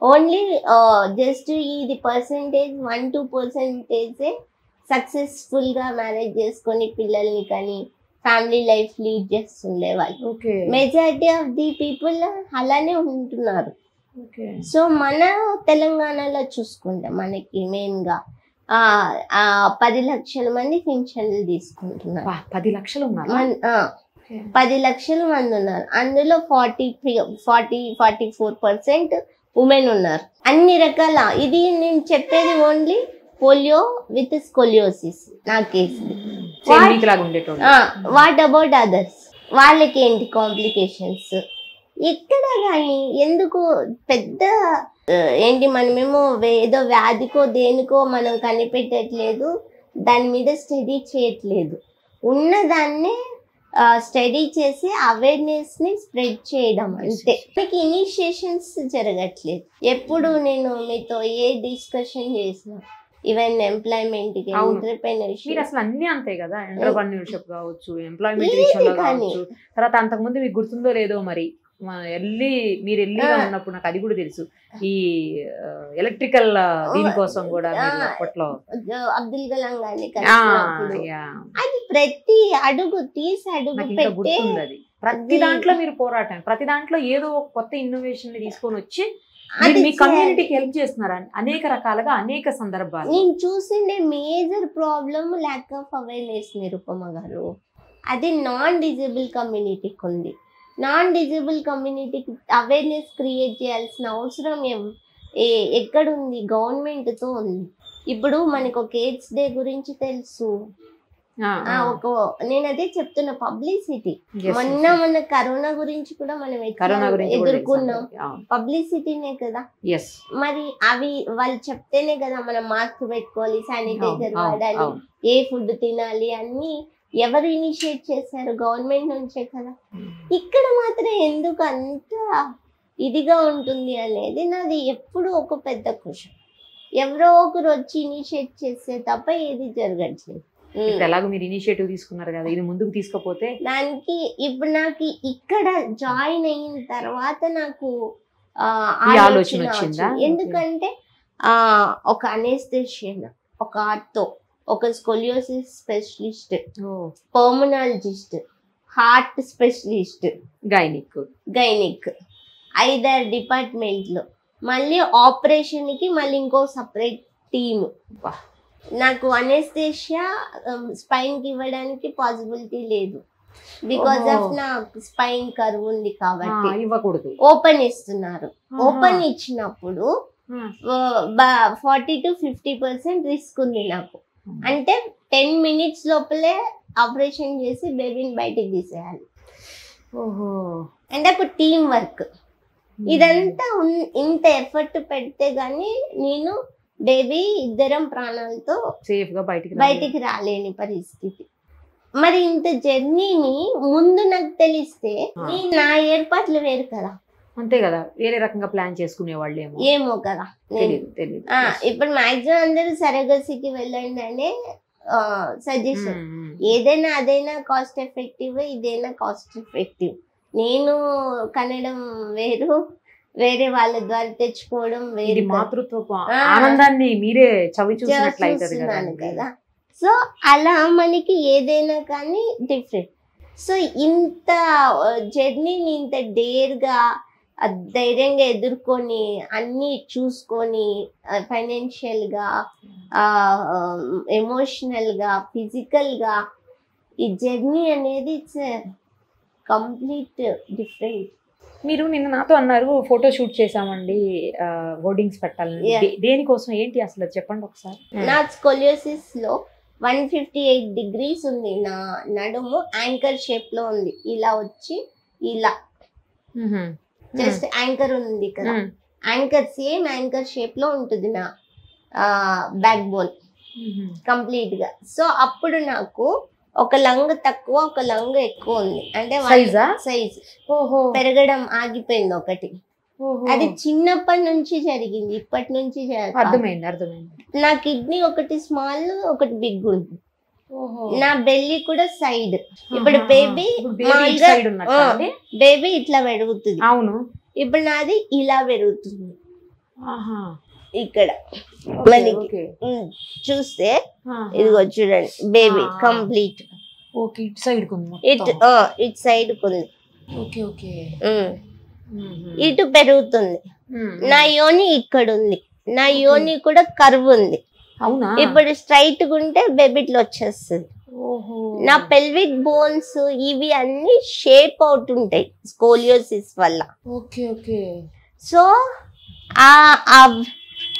ఓన్లీ జస్ట్ ఇది పర్సెంటేజ్ 1-2% సక్సెస్ఫుల్ గా మ్యారేజ్ చేసుకొని పిల్లల్ని కానీ ఫ్యామిలీ లైఫ్ లీడ్ చేస్తుండే వాళ్ళు. మెజారిటీ ఆఫ్ ది పీపుల్ అలానే ఉంటున్నారు. సో మన తెలంగాణలో చూసుకుంటే మనకి మెయిన్ గా 10 లక్షల మంది పింఛన్లు తీసుకుంటున్నారు.
10 లక్షలు
10 లక్షల మంది ఉన్నారు. అందులో 44% ఉమెన్ ఉన్నారు. అన్ని రకాల ఇది నేను చెప్పేది ఓన్లీ పోలియో విత్ స్కోలియోసిస్ నా కేసు. What about others? వాళ్ళకి ఏంటి కాంప్లికేషన్స్? ఎక్కడ కానీ ఎందుకు పెద్ద ఏంటి మనమేమో ఏదో వ్యాధికో దేనికో మనం కనిపెట్టట్లేదు, దాని మీద స్టడీ చేయట్లేదు. ఉన్నదాన్నే స్టడీ చేసి అవేర్నెస్ ని స్ప్రెడ్ చేయడం అంతే. మీకు ఇనిషియేషన్స్ జరగట్లేదు. ఎప్పుడు నేను మీతో ఏ డిస్కషన్ చేసినా ఈవెన్ ఎంప్లాయ్మెంట్ కి
అవును.
ఎంటర్‌ప్రెన్యూర్‌షిప్
మీరు అసలు అన్ని అంతే కదా, ఎంటర్‌ప్రెన్యూర్‌షిప్ కావచ్చు, ఎంప్లాయ్మెంట్ విషయంలో
కానీ.
కావచ్చు. తర్వాత అంతకుముందు మీకు గుర్తుందో లేదో మరి మీరు ఎల్లీగా ఉన్నప్పుడు నాకు అది కూడా తెలుసు, ఈ ఎలక్ట్రికల్ దీనికోసం కూడా మీరు అప్పట్లో
అబ్దుల్ కలాం గారిని
ఆ,
కలిసినప్పుడు
యా.
అది ప్రతి అడుగు తీసి అడుగు
నాకు ఇంకా
పెట్టే
గుర్తుంది అది. ప్రతి దాంట్లో మీరు పోరాటం, ప్రతి దాంట్లో ఏదో ఒక కొత్త ఇన్నోవేషన్ ని తీసుకొని వచ్చి
అది
మీ
చేయాలి.
కమ్యూనిటీకి హెల్ప్ చేస్తున్నారు అనేక రకాలుగా అనేక సందర్భాలు.
నేను చూసిండే major problem lack of awareness Nirupama garu. అది నాన్ డిజేబుల్ కమ్యూనిటీకి ఉంది. నాన్ డిజేబుల్ కమ్యూనిటీకి అవేర్నెస్ క్రియేట్ చేయాల్సిన అవసరం ఎక్కడుంది? గవర్నమెంట్తో ఉంది. ఇప్పుడు మనకు ఒక ఎయిడ్స్ డే గురించి తెలుసు. నేను అదే చెప్తున్నా, పబ్లిసిటీ. మొన్న కరోనా గురించి కూడా మనం ఎదుర్కొన్నాం, పబ్లిసిటీనే కదా. మరి అవి వాళ్ళు చెప్తేనే కదా మనం మాస్క్ పెట్టుకోవాలి, శానిటైజర్ వాడాలి, ఏ ఫుడ్ తినాలి అన్ని ఎవరు ఇనిషియేట్ చేశారు? గవర్నమెంట్ నుంచే కదా. ఇక్కడ మాత్రం ఎందుకు అంత ఇదిగా ఉంటుంది అనేది నాది ఎప్పుడు ఒక పెద్ద క్వశ్చన్. ఎవరో ఒకరు వచ్చి ఇనిషియేట్ చేస్తే తప్ప ఏది జరగట్లేదు.
ఎలాగో మీరు ఇనిషియేటివ్ తీసుకున్నారు కదా, ఇది ముందుకు తీసుకపోతే
దానికి ఇప్పుడు నాకు ఇక్కడ జాయిన్ అయిన తర్వాత నాకు
ఆలోచన వచ్చిందా?
ఎందుకంటే ఒక అనెస్థెషియన్, ఒక ఆర్థో, ఒక scoliosis specialist, pulmonologist, heart specialist, gynaec 5 డిపార్ట్మెంట్లో, మళ్ళీ ఆపరేషన్కి మళ్ళీ ఇంకో సపరేట్ టీమ్. నాకు అనెస్థేషియా స్పైన్కి ఇవ్వడానికి పాసిబిలిటీ లేదు, బికాస్ ఆఫ్ నా స్పైన్ కర్వ్ ఉంది కాబట్టి
ఇవ్వకూడదు.
ఓపెన్ ఇస్తున్నారు. ఓపెన్ ఇచ్చినప్పుడు 40 to 50% రిస్క్ ఉంది నాకు. అంటే 10 minutes లోపలే ఆపరేషన్ చేసి బేబీని బయటికి తీసేయాలి. అంటే అప్పుడు టీమ్ వర్క్. ఇదంతా ఇంత ఎఫర్ట్ పెడితే గానీ నేను బేబీ ఇద్దరం ప్రాణాలతో
సేఫ్ గా
బయటికి రాలేని పరిస్థితి. మరి ఇంత జర్నీని ముందు నాకు తెలిస్తే నా ఏర్పాట్లు వేరు కదా.
అంతే కదా, వేరే రకంగా ప్లాన్ చేసుకునే వాళ్ళు
ఏమో కదా.
తెలియదు.
ఇప్పుడు మాక్సిమం అందరూ సరగసికి వెళ్ళండి అనే సజెషన్. ఏదైనా అదైనా కాస్ట్ ఎఫెక్టివ్, ఇదైనా కాస్ట్ ఎఫెక్టివ్. నేను కనడం వేరు, వేరే వాళ్ళ ద్వారా తెచ్చుకోవడం వేరు.
మాతృత్వ ఆనందాన్ని మీరే చవి చూసినట్లయితే
కదా. సో అలా మనకి ఏదైనా కానీ డిఫరెంట్. సో ఇంత జర్నీని ఇంత డేర్గా ధైర్యంగా ఎదుర్కొని అన్నీ చూసుకొని ఫైనాన్షియల్గా, ఎమోషనల్గా, ఫిజికల్గా ఈ జర్నీ అనేది ఇట్స్ కంప్లీట్ డిఫరెంట్.
మీరు నిన్న నాతో అన్నారు ఫోటో షూట్ చేసామండి, హోర్డింగ్స్ పెట్టాలని. దేనికోసం, ఏంటి అసలు చెప్పండి ఒకసారి.
నా స్కోలియోసిస్ లో 158 degrees ఉంది. నా నడుము యాంకర్ షేప్ లో ఉంది. ఇలా వచ్చి ఇలా జస్ట్ యాంకర్ ఉంది కదా, యాంకర్ సేమ్ యాంకర్ షేప్ లో ఉంటుంది నా బ్యాక్ బోన్ కంప్లీట్ గా. సో అప్పుడు నాకు ఒక లంగ్ తక్కువ, ఒక లంగ్ ఎక్కువ ఉంది. అంటే సైజ్ పెరగడం ఆగిపోయింది ఒకటి. అది చిన్నప్పటి నుంచి జరిగింది, ఇప్పటి నుంచి
అర్థమైంది.
నా కిడ్నీ ఒకటి స్మాల్, ఒకటి బిగ్ ఉంది. నా బెల్లి కూడా సైడ్. ఇప్పుడు బేబీ ఇట్లా పెరుగుతుంది.
అవును.
ఇప్పుడు నాది ఇలా పెరుగుతుంది. ఇక్కడ మనకి చూస్తే ఇదిగో చూడండి, బేబీ కంప్లీట్ ఇటు సైడ్ ఉంది, ఇటు పెరుగుతుంది. నా యోని ఇక్కడ ఉంది. నా యోని కూడా కర్వ్ ఉంది.
అవునా?
ఇప్పుడు స్ట్రైట్ గా ఉంటే బేబీ ఇట్లా వచ్చేస్తుంది. నా పెల్విక్ బోన్స్ ఇవి అన్ని షేప్ అవుట్ ఉంటాయి స్కోలియోసిస్ వల్ల. సో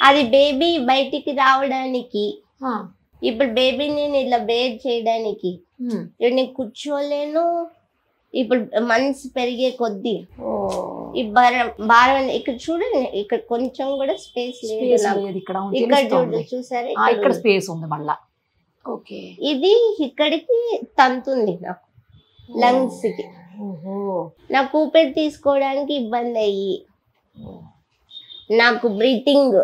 అది బేబీ బయటికి రావడానికి, ఇప్పుడు బేబీని నేను ఇలా బేర్ చేయడానికి నేను కూర్చోలేను. ఇప్పుడు మంత్స్ పెరిగే కొద్దీ ఈ భారం ఇక్కడ చూడండి, ఇక్కడ కొంచెం కూడా స్పేస్ లేదు. ఇక్కడ చూసారా,
ఇక్కడ స్పేస్ ఉంది మళ్ళా.
ఇది ఇక్కడికి తంతుంది నాకు, లంగ్స్ కి. నాకు ఊపిరి తీసుకోవడానికి ఇబ్బంది అయ్యి, నాకు బ్రీతింగ్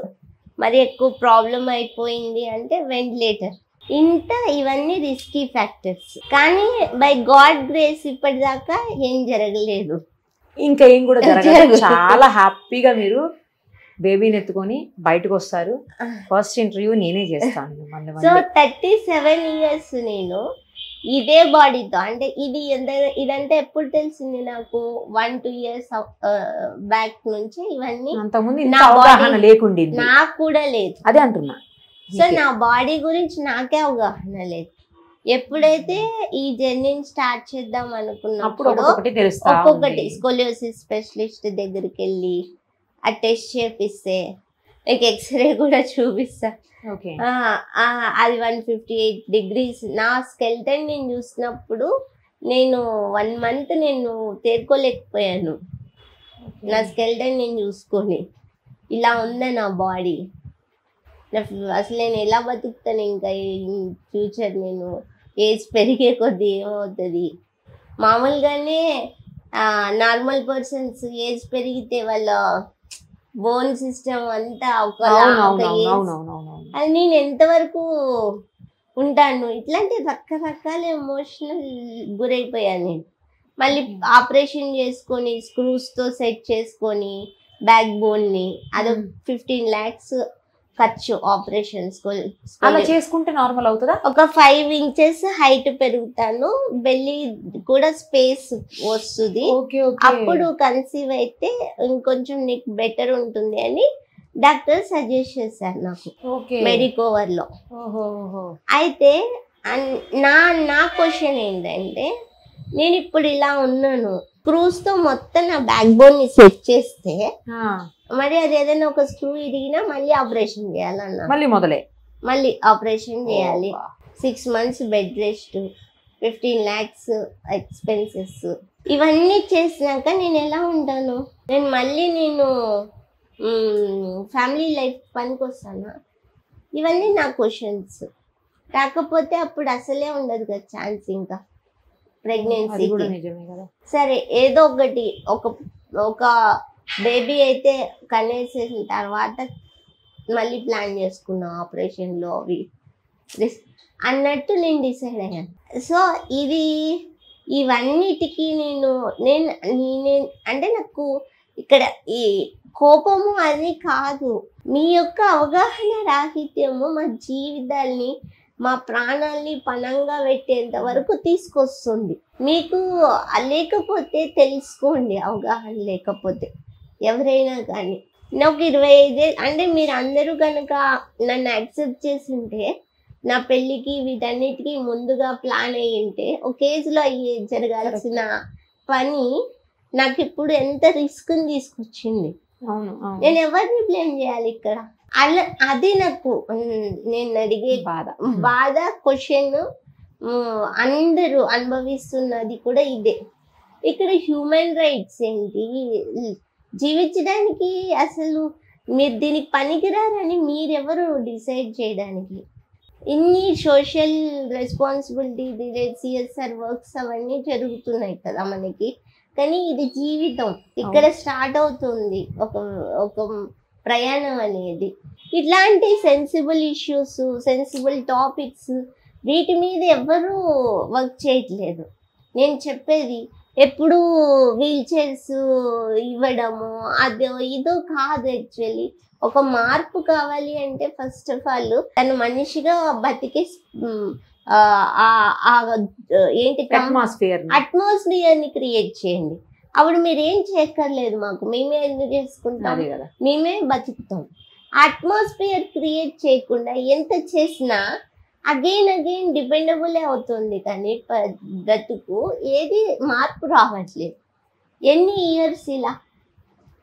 మరి ఎక్కువ ప్రాబ్లం అయిపోయింది అంటే వెంటిలేటర్. ఇంత ఇవన్నీ రిస్కీ ఫ్యాక్టర్స్. కానీ బై గాడ్ గ్రేస్ ఇప్పటిదాకా ఏం జరగలేదు,
ఇంకా ఏం కూడా జరగదు. చాలా హ్యాపీగా మీరు బేబీని ఎత్తుకొని బయటకు వస్తారు. ఫస్ట్ ఇంటర్వ్యూ నేనే చేస్తాను.
సో 37 years నేను ఇదే బాడీతో, అంటే ఇదంతా ఎప్పుడు తెలిసింది నాకు 1-2 years బ్యాక్ నుంచి. ఇవన్నీ
అంతకుముందు ఇంత అవగాహన లేకుండింది,
నాకు కూడా లేదు.
అదే అంటున్నా.
సో నా బాడీ గురించి నాకే అవగాహన లేదు. ఎప్పుడైతే ఈ జర్నీని స్టార్ట్ చేద్దాం అనుకున్నప్పుడు ఒక్కొక్కటి స్కోలియోసిస్ స్పెషలిస్ట్ దగ్గరికి వెళ్ళి ఆ టెస్ట్ చేపిస్తే మీకు ఎక్స్రే కూడా చూపిస్తా. అది 158 degrees. నా స్కెల్టన్ నేను చూసినప్పుడు నేను 1 month నేను తేరుకోలేకపోయాను. నా స్కెల్టన్ నేను చూసుకొని ఇలా ఉందా నా బాడీ, అసలు నేను ఎలా బతుకుతాను ఇంకా ఫ్యూచర్. నేను ఏజ్ పెరిగే కొద్దీ ఏమవుతుంది, మామూలుగానే నార్మల్ పర్సన్స్ ఏజ్ పెరిగితే వాళ్ళ బోన్ సిస్టమ్ అంతా అది నేను ఎంతవరకు ఉంటాను. ఇట్లాంటి రకరకాల ఎమోషనల్ గురైపోయాను నేను. మళ్ళీ ఆపరేషన్ చేసుకొని స్క్రూస్తో సెట్ చేసుకొని బ్యాక్ బోన్ని, అది 15 lakhs ఖర్చు ఆపరేషన్స్.
అలా చేసుకుంటే నార్మల్ అవుతుందా?
ఒక 5 inches హైట్ పెరుగుతాను, బెల్లి కూడా స్పేస్ వస్తుంది. అప్పుడు కన్సీవ్ అయితే ఇంకొంచెం నీకు బెటర్ ఉంటుంది అని డాక్టర్ సజెస్ట్ చేశారు నాకు మెడికోవర్ లో. అయితే నా క్వశ్చన్ ఏంటంటే, నేను ఇప్పుడు ఇలా ఉన్నాను, స్క్రూస్ తో మొత్తం నా బ్యాక్ బోన్ ని సెట్ చేస్తే మరి అది ఏదైనా ఒక స్క్రూ ఇరిగినా మళ్ళీ ఆపరేషన్ చేయాలన్నా, మళ్ళీ ఆపరేషన్ చేయాలి. 6 months bed rest, 15 lakhs expenses. ఇవన్నీ చేసినాక నేను ఎలా ఉంటాను? నేను ఫ్యామిలీ లైఫ్ పనికి వస్తానా? ఇవన్నీ నా క్వశ్చన్స్. కాకపోతే అప్పుడు అసలే ఉండదు కదా ఛాన్స్ ఇంకా ప్రెగ్నెన్సీకి. సరే ఏదో ఒకటి ఒక బేబీ అయితే కనేసిన తర్వాత మళ్ళీ ప్లాన్ చేసుకున్నాం ఆపరేషన్లో అవి అన్నట్టు నేను డిసైడ్ అయ్యాను. సో ఇవన్నిటికీ నేను అంటే నాకు ఇక్కడ ఈ కోపము అది కాదు, మీ యొక్క అవగాహన రాహిత్యము మా జీవితాల్ని, మా ప్రాణాల్ని పణంగా పెట్టేంత వరకు తీసుకొస్తుంది. మీకు లేకపోతే తెలుసుకోండి, అవగాహన లేకపోతే ఎవరైనా కానీ. నాకు 25 అంటే మీరు అందరూ కనుక నన్ను యాక్సెప్ట్ చేసి ఉంటే, నా పెళ్ళికి వీటన్నిటికీ ముందుగా ప్లాన్ అయ్యి ఉంటే, ఒక ఏజ్లో జరగాల్సిన పని నాకు ఇప్పుడు ఎంత రిస్క్ని తీసుకొచ్చింది. నేను ఎవరిని బ్లేమ్ చేయాలి ఇక్కడ? అది నాకు నేను అడిగే బాధ క్వశ్చన్. అందరూ అనుభవిస్తున్నది కూడా ఇదే. ఇక్కడ హ్యూమన్ రైట్స్ ఏంటి? జీవించడానికి అసలు మీరు దీనికి పనికిరారని మీరెవరు డిసైడ్ చేయడానికి? ఇన్ని సోషల్ రెస్పాన్సిబిలిటీ, CSR వర్క్స్ అవన్నీ జరుగుతున్నాయి కదా మనకి. కానీ ఇది జీవితం, ఇక్కడ స్టార్ట్ అవుతుంది ఒక ప్రయాణం అనేది. ఇట్లాంటి సెన్సిబుల్ ఇష్యూస్, సెన్సిబుల్ టాపిక్స్, వీటి మీద ఎవరు వర్క్ చేయట్లేదు. నేను చెప్పేది ఎప్పుడు వీల్ చైర్స్ ఇవ్వడము అదో ఇదో కాదు. యాక్చువల్లీ ఒక మార్పు కావాలి అంటే ఫస్ట్ ఆఫ్ ఆల్ తను మనిషిగా బతికే ఏంటి అట్మాస్ఫియర్ ని క్రియేట్ చేయండి. అప్పుడు మీరు ఏం చేయక్కర్లేదు, మాకు మేమే ఎందుకు చేసుకుంటాం, మేమే బతుకుతాం. అట్మాస్ఫియర్ క్రియేట్ చేయకుండా ఎంత చేసినా అగైన్ డిపెండబులే అవుతుంది. కానీ బ్రతుకు ఏది మార్పు రావట్లేదు. ఎన్ని ఇయర్స్ ఇలా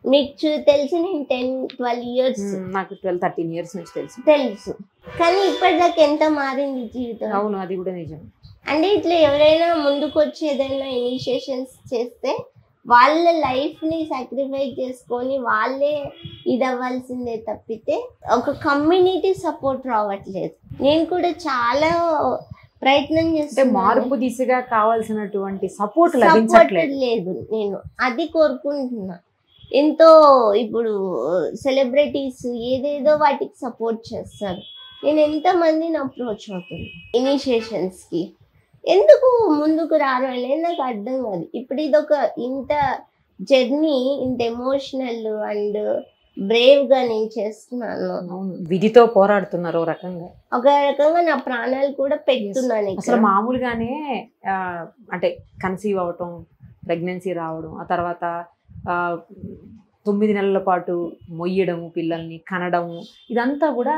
మీకు తెలిసి నేను 10-12 years,
నాకు 12-13 years నుంచి
తెలుసు. కానీ ఇప్పటిదాకా ఎంత మారింది జీవితం.
అవును, అది కూడా నిజం.
అంటే ఇట్లా ఎవరైనా ముందుకు వచ్చి ఏదైనా ఇనిషియేషన్స్ చేస్తే వాళ్ళ లైఫ్ని సాక్రిఫైస్ చేసుకొని వాళ్ళే ఇది అవ్వాల్సిందే తప్పితే ఒక కమ్యూనిటీ సపోర్ట్ రావట్లేదు. నేను కూడా చాలా ప్రయత్నం చేస్తే
మార్పు దిశగా కావాల్సినటువంటి సపోర్ట్
లేదు. నేను అది కోరుకుంటున్నా. ఎంతో ఇప్పుడు సెలబ్రిటీస్ ఏదేదో వాటికి సపోర్ట్ చేస్తారు. నేను ఎంతమందిని అప్రోచ్ అవుతుంది ఇనిషియేషన్స్కి, ఎందుకు ముందుకు రారు అనేది నాకు అర్థం కాదు. ఇప్పుడు ఇదొక ఇంత జర్నీ, ఇంత ఎమోషనల్ అండ్ బ్రేవ్గా నేను చేస్తున్నాను.
విధితో పోరాడుతున్నారు
ఒక రకంగా నా ప్రాణాలు కూడా పెడుతున్నాను.
అసలు మామూలుగానే అంటే కన్సీవ్ అవటం, ప్రెగ్నెన్సీ రావడం, ఆ తర్వాత 9 నెలల పాటు మొయ్యడము, పిల్లల్ని కనడము, ఇదంతా కూడా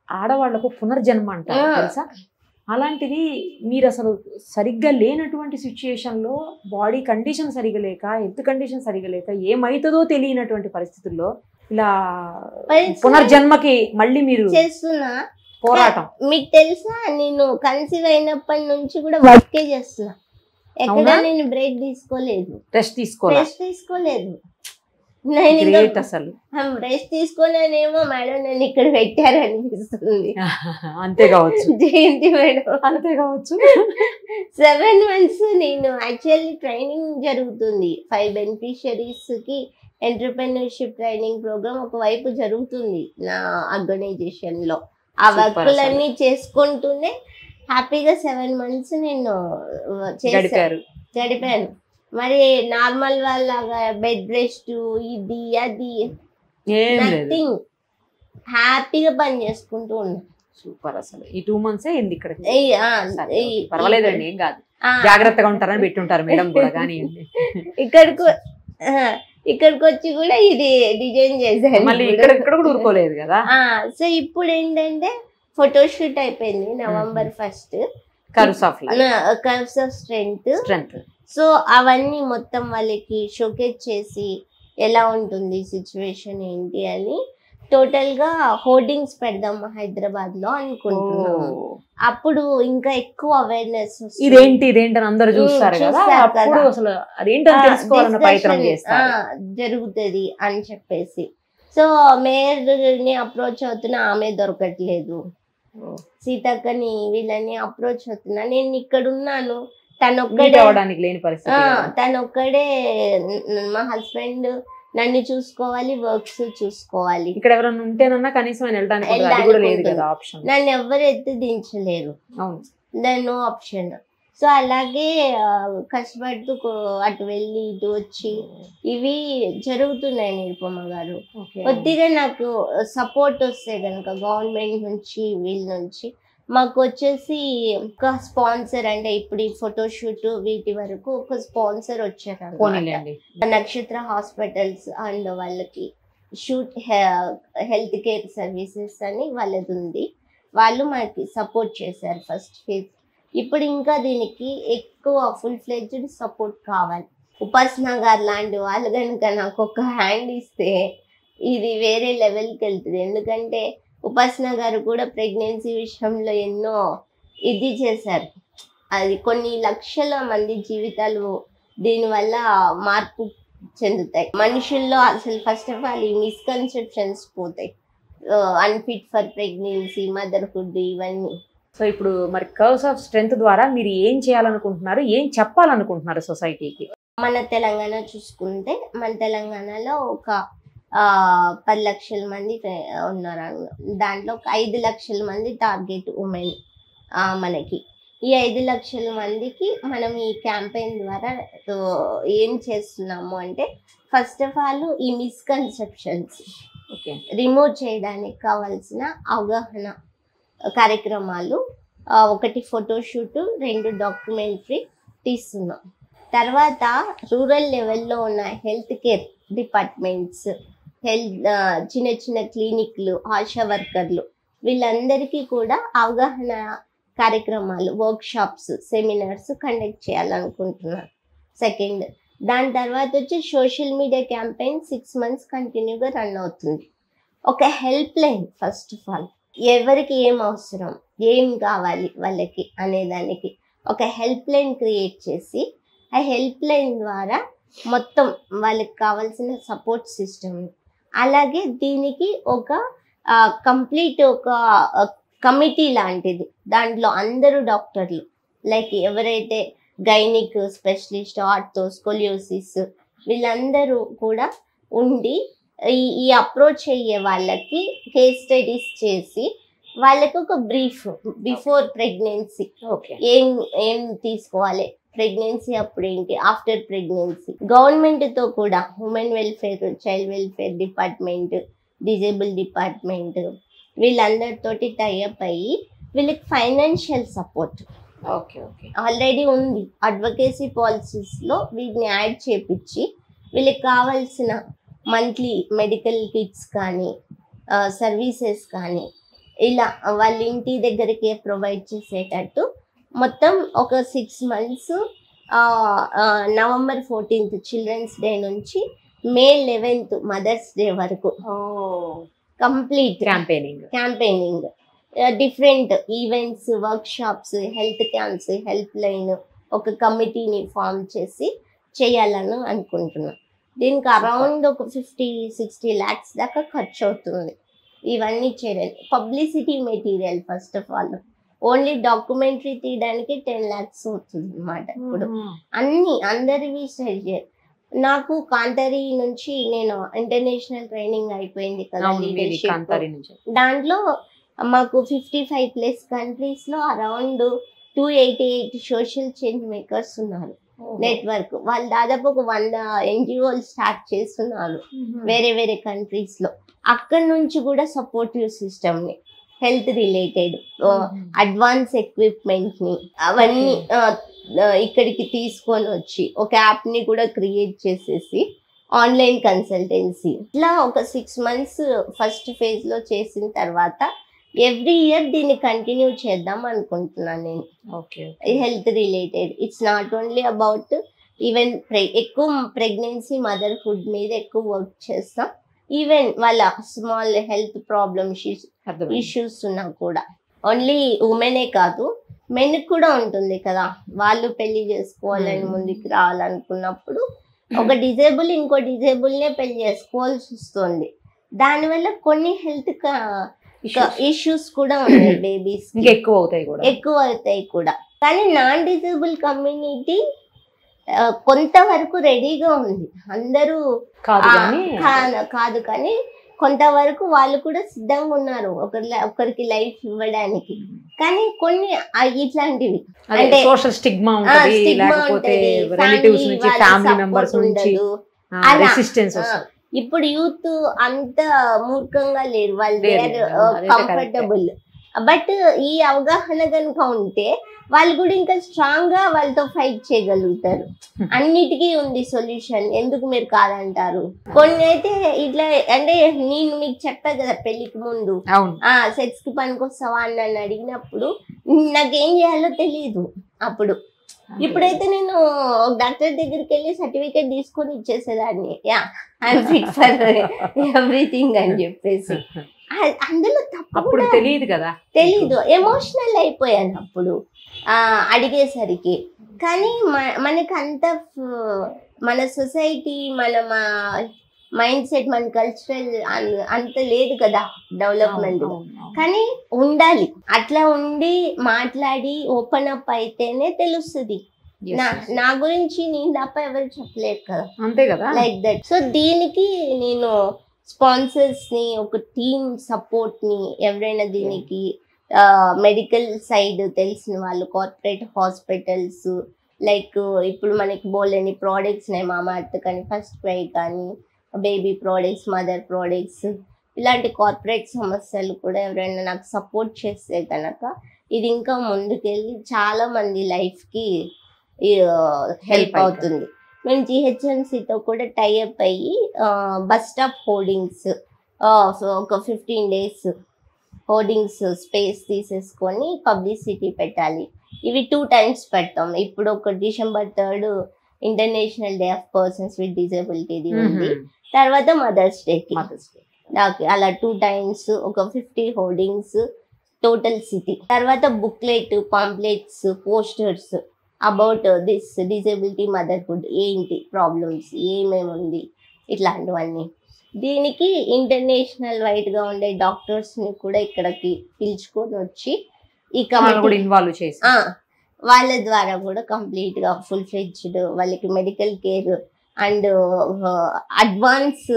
ఆడవాళ్లకు పునర్జన్మ అంటారు తెలుసా. అలాంటిది మీరు అసలు సరిగ్గా లేనటువంటి సిచ్యుయేషన్లో, బాడీ కండిషన్ సరిగా లేక, హెల్త్ కండిషన్ సరిగా లేక, ఏమైతుందో తెలియనటువంటి పరిస్థితుల్లో ఇలా పునర్జన్మకి మళ్ళీ మీరు
చేస్తున్నా
పోరాటం.
మీకు తెలుసా, నేను కన్సీవ్ అయినప్పటి నుంచి కూడా వర్కే చేస్తున్నా. ఎక్కడ నేను బ్రేక్ తీసుకోలేదు,
రెస్ట్
తీసుకోలేదు.
అసలు
రెస్ట్ తీసుకోలేనేమో మేడం, నన్ను ఇక్కడ పెట్టారనిపిస్తుంది.
అంతే కావచ్చు,
జయంతి మేడం
అంతే కావచ్చు.
7 months నేను యాక్చువల్లీ ట్రైనింగ్ జరుగుతుంది 5 beneficiaries కి ఎంటర్‌ప్రెన్యూర్‌షిప్ ట్రైనింగ్ ప్రోగ్రామ్ ఒకవైపు జరుగుతుంది నా ఆర్గనైజేషన్ లో. ఆ వర్క్లన్నీ చేసుకుంటూనే హ్యాపీగా 7 months నేను గడిపాను. మరి నార్మల్ వాళ్ళగా బెడ్ రెస్ట్, ఇది అది నథింగ్, హ్యాపీగా పని చేసుకుంటూ ఉన్నా.
సూపర్. అసలు ఈ 2 months ఏంది ఇక్కడ?
పర్వాలేదండి,
ఏం కాదు, జాగ్రత్తగా ఉంటారని పెట్టుంటారు మేడం కూడా. కానీ
ఇక్కడికి వచ్చి కూడా ఇది డిజైన్ చేశాను,
మళ్ళీ ఇక్కడ కూడా ఊరుకోలేదు కదా.
సో ఇప్పుడు ఏంటంటే ఫోటోషూట్ అయిపోయింది November 1st, curves of strength. So అవన్నీ మొత్తం వాళ్ళకి షోకేజ్ చేసి ఎలా ఉంటుంది సిచ్యువేషన్ ఏంటి అని టోటల్ గా హోర్డింగ్స్ పెడదాం హైదరాబాద్ లో అనుకుంటున్నాము. అప్పుడు ఇంకా ఎక్కువ అవేర్నెస్,
ఇదేంటి అని అందరూ చూస్తారు కదా, అప్పుడు అసలు అదేంటని తెలుసుకోవాలన్న ప్రయత్నం చేస్తారు,
జరుగుతుంది అని చెప్పేసి. సో మేయర్ని అప్రోచ్ అవుతున్నా, ఆమె దొరకట్లేదు. సీతక్కని వీళ్ళని అప్రోచ్ అవుతున్నా, నేను ఇక్కడ ఉన్నాను, తనొక్కడే మా హస్బెండ్ నన్ను చూసుకోవాలి, వర్క్స్ చూసుకోవాలి.
ఇక్కడ ఎవరైనా ఉంటేనన్నా కనీసం నన్ను
ఎవరు ఎత్తి దించలేరు, నో ఆప్షన్. సో అలాగే కష్టపడుతూ అటు వెళ్ళి ఇటు వచ్చి ఇవి జరుగుతున్నాయి. నిరుపమ గారు కొద్దిగా నాకు సపోర్ట్ వస్తే కనుక గవర్నమెంట్ నుంచి, వీళ్ళ నుంచి మాకు వచ్చేసి ఒక స్పాన్సర్, అంటే ఇప్పుడు ఈ ఫోటోషూట్ వీటి వరకు ఒక స్పాన్సర్ వచ్చారు, నక్షత్ర హాస్పిటల్స్ అండ్ వాళ్ళకి షూట్ హెల్త్ కేర్ సర్వీసెస్ అని వాళ్ళది ఉంది. వాళ్ళు మనకి సపోర్ట్ చేశారు ఫస్ట్ ఫేజ్. ఇప్పుడు ఇంకా దీనికి ఎక్కువ ఫుల్ ఫ్లెడ్జ్డ్ సపోర్ట్ కావాలి. ఉపాసన గారు లాంటి వాళ్ళు కనుక నాకు ఒక హ్యాండ్ ఇస్తే ఇది వేరే లెవెల్కి వెళ్తుంది. ఎందుకంటే ఉపాసన గారు కూడా ప్రెగ్నెన్సీ విషయంలో ఎన్నో ఇది చేశారు. అది కొన్ని లక్షల మంది జీవితాలు దీనివల్ల మార్పు చెందుతాయి. మనుషుల్లో అసలు ఫస్ట్ ఆఫ్ ఆల్ ఈ మిస్కన్సెప్షన్స్ పోతాయి, అన్ఫిట్ ఫర్ ప్రెగ్నెన్సీ, మదర్హుడ్, ఇవన్నీ.
సో ఇప్పుడు మరి కర్వ్స్ ఆఫ్ స్ట్రెంగ్త్ ద్వారా మీరు ఏం చేయాలనుకుంటున్నారు, ఏం చెప్పాలనుకుంటున్నారు సొసైటీకి?
మన తెలంగాణ చూసుకుంటే, మన తెలంగాణలో ఒక 10 లక్షల మంది ఉన్నారు. దాంట్లో ఒక 5 లక్షల మంది టార్గెట్ ఉమెన్. మనకి ఈ 5 లక్షల మందికి మనం ఈ క్యాంపెయిన్ ద్వారా ఏం చేస్తున్నాము అంటే, ఫస్ట్ ఆఫ్ ఆల్ ఈ మిస్కన్సెప్షన్స్ రిమూవ్ చేయడానికి కావాల్సిన అవగాహన కార్యక్రమాలు, 1 ఫోటోషూట్, 2 డాక్యుమెంటరీ తీస్తున్నాం. తర్వాత రూరల్ లెవెల్లో ఉన్న హెల్త్ కేర్ డిపార్ట్మెంట్స్, చిన్న చిన్న క్లినిక్లు, ఆశా వర్కర్లు, వీళ్ళందరికీ కూడా అవగాహన కార్యక్రమాలు, వర్క్షాప్స్, సెమినార్స్ కండక్ట్ చేయాలనుకుంటున్నాను. సెకండ్, దాని తర్వాత వచ్చి సోషల్ మీడియా క్యాంపెయిన్ 6 months కంటిన్యూగా రన్ అవుతుంది. ఒక help line, first of all ఎవరికి ఏం అవసరం, ఏం కావాలి వాళ్ళకి అనేదానికి ఒక హెల్ప్ లైన్ క్రియేట్ చేసి, ఆ హెల్ప్ లైన్ ద్వారా మొత్తం వాళ్ళకి కావాల్సిన సపోర్ట్ సిస్టమ్, అలాగే దీనికి ఒక కంప్లీట్ ఒక కమిటీ లాంటిది, దాంట్లో అందరూ డాక్టర్లు, లైక్ ఎవరైతే గైనిక్ స్పెషలిస్ట్, ఆర్థో, స్కోలియోసిస్, వీళ్ళందరూ కూడా ఉండి ఈ అప్రోచ్ అయ్యే వాళ్ళకి కేస్ స్టడీస్ చేసి వాళ్ళకి ఒక బ్రీఫ్ బిఫోర్ ప్రెగ్నెన్సీ
ఓకే
ఏం తీసుకోవాలి, ప్రెగ్నెన్సీ అప్పుడు ఏంటి, ఆఫ్టర్ ప్రెగ్నెన్సీ. గవర్నమెంట్తో కూడా women welfare, child welfare department, disable department వీళ్ళందరితోటి టైఅప్ అయ్యి వీళ్ళకి financial support
okay okay
already ఉంది. అడ్వకేసీ పాలసీస్లో వీటిని యాడ్ చేపించి వీళ్ళకి కావాల్సిన మంత్లీ మెడికల్ కిట్స్ కానీ సర్వీసెస్ కానీ ఇలా వాళ్ళ ఇంటి దగ్గరికి ప్రొవైడ్ చేసేటట్టు మొత్తం ఒక 6 months November 14th children's day నుంచి May 11th మదర్స్ డే వరకు complete campaigning different events, workshops, health camps, help line ఒక కమిటీని ఫామ్ చేసి చేయాలని అనుకుంటున్నాను. దీనికి అరౌండ్ ఒక 50-60 lakhs దాకా ఖర్చు అవుతుంది. ఇవన్నీ చేయాలి. Publicity material first of all, only documentary తీయడానికి 10 lakhs అవుతుంది అన్నమాట. ఇప్పుడు అందరివి స్టడీ చేయాలి. నాకు కాంతారి నుంచి నేను ఇంటర్నేషనల్ ట్రైనింగ్ అయిపోయింది కదా లీడర్షిప్, దాంట్లో మాకు 55+ కంట్రీస్లో అరౌండ్ 288 సోషల్ చేంజ్ మేకర్స్ ఉన్నారు నెట్వర్క్. వాళ్ళు దాదాపు ఒక 100 NGOలు స్టార్ట్ చేస్తున్నారు వేరే వేరే కంట్రీస్లో. అక్కడి నుంచి కూడా సపోర్టివ్ సిస్టమ్ని, హెల్త్ రిలేటెడ్ అడ్వాన్స్ ఎక్విప్మెంట్ని అవన్నీ ఇక్కడికి తీసుకొని వచ్చి ఒక యాప్ని కూడా క్రియేట్ చేసేసి ఆన్లైన్ కన్సల్టెన్సీ ఇట్లా ఒక 6 months ఫస్ట్ ఫేజ్లో చేసిన తర్వాత ఎవ్రీ ఇయర్ దీన్ని కంటిన్యూ చేద్దాం అనుకుంటున్నాను నేను. Health related it's not only about even ఎక్కువ ప్రెగ్నెన్సీ మదర్హుడ్ మీద ఎక్కువ వర్క్ చేస్తాం. ఈవెన్ వాళ్ళ స్మాల్ హెల్త్ ప్రాబ్లమ్స్ ఇష్యూస్ ఉన్నా కూడా ఓన్లీ ఉమెనే కాదు మెన్ కూడా ఉంటుంది కదా, వాళ్ళు పెళ్లి చేసుకోవాలని ముందుకు రావాలనుకున్నప్పుడు ఒక డిజేబుల్ ఇంకో డిజేబుల్నే పెళ్లి చేసుకోవాల్సి వస్తుంది. దానివల్ల కొన్ని హెల్త్ ఇష్యూస్ కూడా ఉన్నాయి, బేబీస్ ఎక్కువ అవుతాయి కూడా. కానీ నాన్ డిజేబుల్ కమ్యూనిటీ కొంతవరకు రెడీగా ఉంది. అందరూ కాదు కానీ కొంతవరకు వాళ్ళు కూడా సిద్ధంగా ఉన్నారు ఒకరికి లైఫ్ ఇవ్వడానికి. కానీ కొన్ని ఇట్లాంటివి అంటే
సోషల్ స్టిగ్మా ఉంటది, రిలేటివ్స్ నుంచి, ఫ్యామిలీ మెంబర్స్ నుంచి రెసిస్టెన్స్.
ఇప్పుడు యూత్ అంత మూర్ఖంగా లేరు, వాళ్ళు కంఫర్టబుల్. బట్ ఈ అవగాహన కనుక ఉంటే వాళ్ళు కూడా ఇంకా స్ట్రాంగ్ గా వాళ్ళతో ఫైట్ చేయగలుగుతారు. అన్నిటికీ ఉంది సొల్యూషన్, ఎందుకు మీరు కాదంటారు? కొన్ని అయితే ఇట్లా అంటే నేను మీకు చెప్పా కదా పెళ్లికి ముందు సెక్స్ కి పనికొస్తావా అని నన్ను అడిగినప్పుడు నాకేం చేయాలో తెలియదు అప్పుడు. ఇప్పుడైతే నేను డాక్టర్ దగ్గరికి వెళ్ళి సర్టిఫికేట్ తీసుకొని ఇచ్చేసేదాన్ని, ఐఎమ్ ఫిట్ ఫర్ ఎవ్రీథింగ్ అని చెప్పేసి. అందులో తప్పు
తెలియదు కదా,
తెలీదు, ఎమోషనల్ అయిపోయాను అప్పుడు అడిగేసరికి. కానీ మనకి అంత మన సొసైటీ, మన మైండ్ సెట్, మన కల్చరల్ అంత లేదు కదా డెవలప్మెంట్. కానీ ఉండాలి, అట్లా ఉండి మాట్లాడి ఓపెన్ అప్ అయితేనే తెలుస్తుంది. నా గురించి నేను తప్ప ఎవరు చెప్పలేరు కదా,
అంతే కదా,
లైక్ దట్. సో దీనికి నేను స్పాన్సర్స్ ని, ఒక టీమ్ సపోర్ట్ ని, ఎవరైనా దీనికి మెడికల్ సైడ్ తెలిసిన వాళ్ళు, కార్పొరేట్ హాస్పిటల్స్, లైక్ ఇప్పుడు మనకి బోలేని ప్రోడక్ట్స్ ఉన్నాయి, మామార్త్ కానీ, ఫస్ట్ క్రై కానీ, బేబీ ప్రోడక్ట్స్, మదర్ ప్రోడక్ట్స్, ఇలాంటి కార్పొరేట్ సమస్యలు కూడా ఎవరైనా నాకు సపోర్ట్ చేస్తే కనుక ఇది ఇంకా ముందుకెళ్ళి చాలా మంది లైఫ్కి హెల్ప్ అవుతుంది. మేము GHMCతో కూడా టైఅప్ అయ్యి బస్ స్టాప్ హోర్డింగ్స్ ఒక 15 days హోర్డింగ్స్ స్పేస్ తీసేసుకొని పబ్లిసిటీ పెట్టాలి. ఇవి 2 times పెడతాం. ఇప్పుడు ఒక December 3rd international day of persons with disability ఉంది, తర్వాత మదర్స్ డేకి అలా 2 times ఒక 50 హోర్డింగ్స్ టోటల్ సిటీ. తర్వాత booklet, pamphlets, posters about this disability motherhood, ఏంటి ప్రాబ్లమ్స్, ఏమేమి ఉంది, ఇట్లాంటివన్నీ. దీనికి ఇంటర్నేషనల్ వైడ్గా ఉండే డాక్టర్స్ని కూడా ఇక్కడికి పిలుచుకొని వచ్చి ఈ కమిటీ
ఇన్వాల్వ్ చేసి
వాళ్ళ ద్వారా కూడా కంప్లీట్గా ఫుల్ ఫ్లెడ్జ్డ్ వాళ్ళకి medical care and advance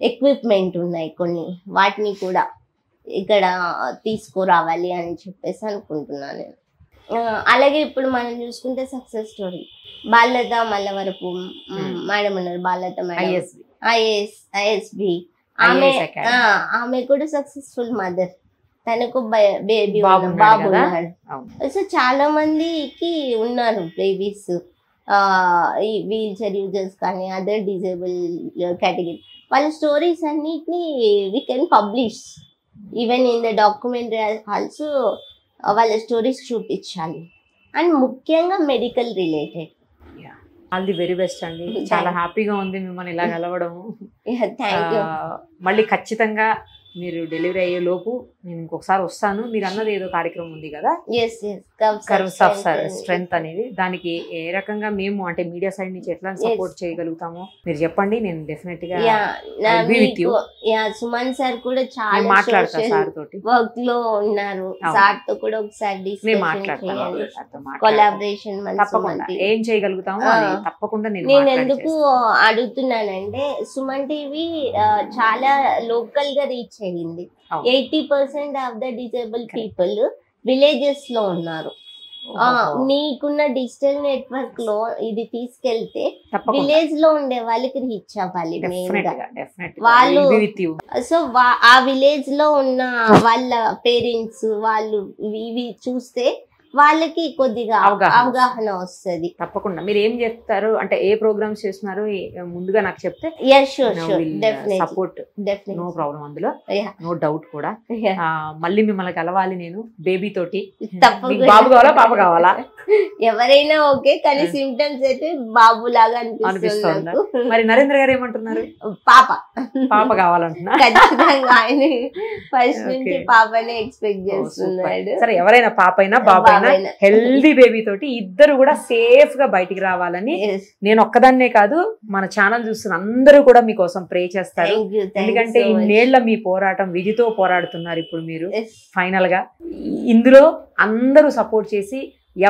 equipment ఉన్నాయి కొన్ని, వాటిని కూడా ఇక్కడ తీసుకురావాలి అని చెప్పేసి అనుకుంటున్నాను నేను. అలాగే ఇప్పుడు మనం చూసుకుంటే success story Balalatha Mallavarapu madam ఉన్నారు, బాలలత మేడం ఐఎస్బి, ఆమె కూడా సక్సెస్ఫుల్ మదర్, తనకు బేబీ బాబు ఉన్నాడు. సో చాలా మందికి ఉన్నారు బేబీస్, ఈ వీల్ చైర్ యూజర్స్ కానీ అదర్ డిజేబుల్ కేటగిరీ. వాళ్ళ స్టోరీస్ అన్నిటిని we can publish even in the documentary also. వాళ్ళ స్టోరీస్ చూపించాలి, అండ్ ముఖ్యంగా medical related.
All the very best అండి. చాలా హ్యాపీగా ఉంది మిమ్మల్ని ఇలా కలవడము.
Thank you.
మళ్ళీ ఖచ్చితంగా మీరు డెలివరీ అయ్యే లోపు నేను ఇంకొకసారి వస్తాను. మీరు అన్నది ఏదో కార్యక్రమం ఉంది కదా, కర్వ్స్ ఆఫ్ స్ట్రెంగ్త్ అనేది, దానికి ఏ రకంగా మేము అంటే మీడియా సైడ్ నుంచి ఎట్లా సపోర్ట్ చేయగలుగుతామో మీరు చెప్పండి. నేను డెఫినెట్ గా
సుమన్ సార్ కూడా చాలా
మాట్లాడతాను సార్ తోటి,
వర్క్ లో ఉన్నారు. సార్ తో కూడా ఒకసారి కొలాబరేషన్
తప్పకుండా ఏం చేయగలుగుతామో తప్పకుండా
నేను ఎందుకు అడుగుతున్నానంటే సుమన్ టీవీ చాలా లోకల్ గా రీచ్ అయ్యింది. 80% of the disable people villages లో ఉన్నారు. నీకున్న డిజిటల్ నెట్వర్క్ లో ఇది తీసుకెళ్తే విలేజ్ లో ఉండే వాళ్ళకి రీచ్ అవ్వాలి వాళ్ళు. సో ఆ విలేజ్ లో ఉన్న వాళ్ళ పేరెంట్స్ వాళ్ళు ఇవి చూస్తే వాళ్ళకి కొద్దిగా అవగాహన వస్తుంది.
తప్పకుండా మీరు ఏం చెప్తారు అంటే ఏ ప్రోగ్రామ్స్ చేస్తున్నారు ముందుగా నాకు చెప్తే సపోర్ట్, నో ప్రాబ్లం, అందులో నో డౌట్ కూడా. మళ్ళీ మిమ్మల్ని కలవాలి నేను బేబీ తోటి. బాబు కావాలా పాప కావాలా?
ఎవరైనా ఓకే, కానీ సిమ్టమ్స్ అయితే బాబు లాగా అనిపిస్తుంది.
మరి నరేంద్ర గారు ఏమంటున్నారు?
పాప
కావాలంటున్నా.
ఖచ్చితంగా ఆయన ఫస్ట్ నుంచి పాపనే ఎక్స్పెక్ట్ చేస్తున్నాడు.
సరే, ఎవరైనా పాప అయినా బాబు అయినా హెల్దీ బేబీ తోటి ఇద్దరు కూడా సేఫ్ గా బయటికి రావాలని నేను ఒక్కదాన్నే కాదు, మన ఛానల్ చూస్తున్న అందరూ కూడా మీకోసం ప్రే చేస్తారు. ఎందుకంటే ఇన్నేళ్ల మీ పోరాటం విధితో పోరాడుతున్నారు. ఇప్పుడు మీరు ఫైనల్ గా ఇందులో అందరూ సపోర్ట్ చేసి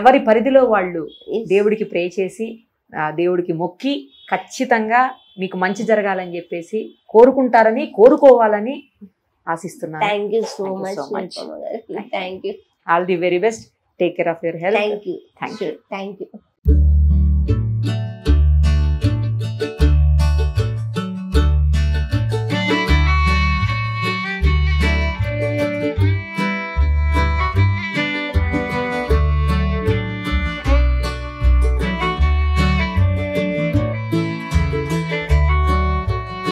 ఎవరి పరిధిలో వాళ్ళు దేవుడికి ప్రే చేసి దేవుడికి మొక్కి ఖచ్చితంగా మీకు మంచి జరగాలని చెప్పేసి కోరుకోవాలని ఆశిస్తున్నాను.
Thank you so much.
All the very best. Take care of your health.
Thank you.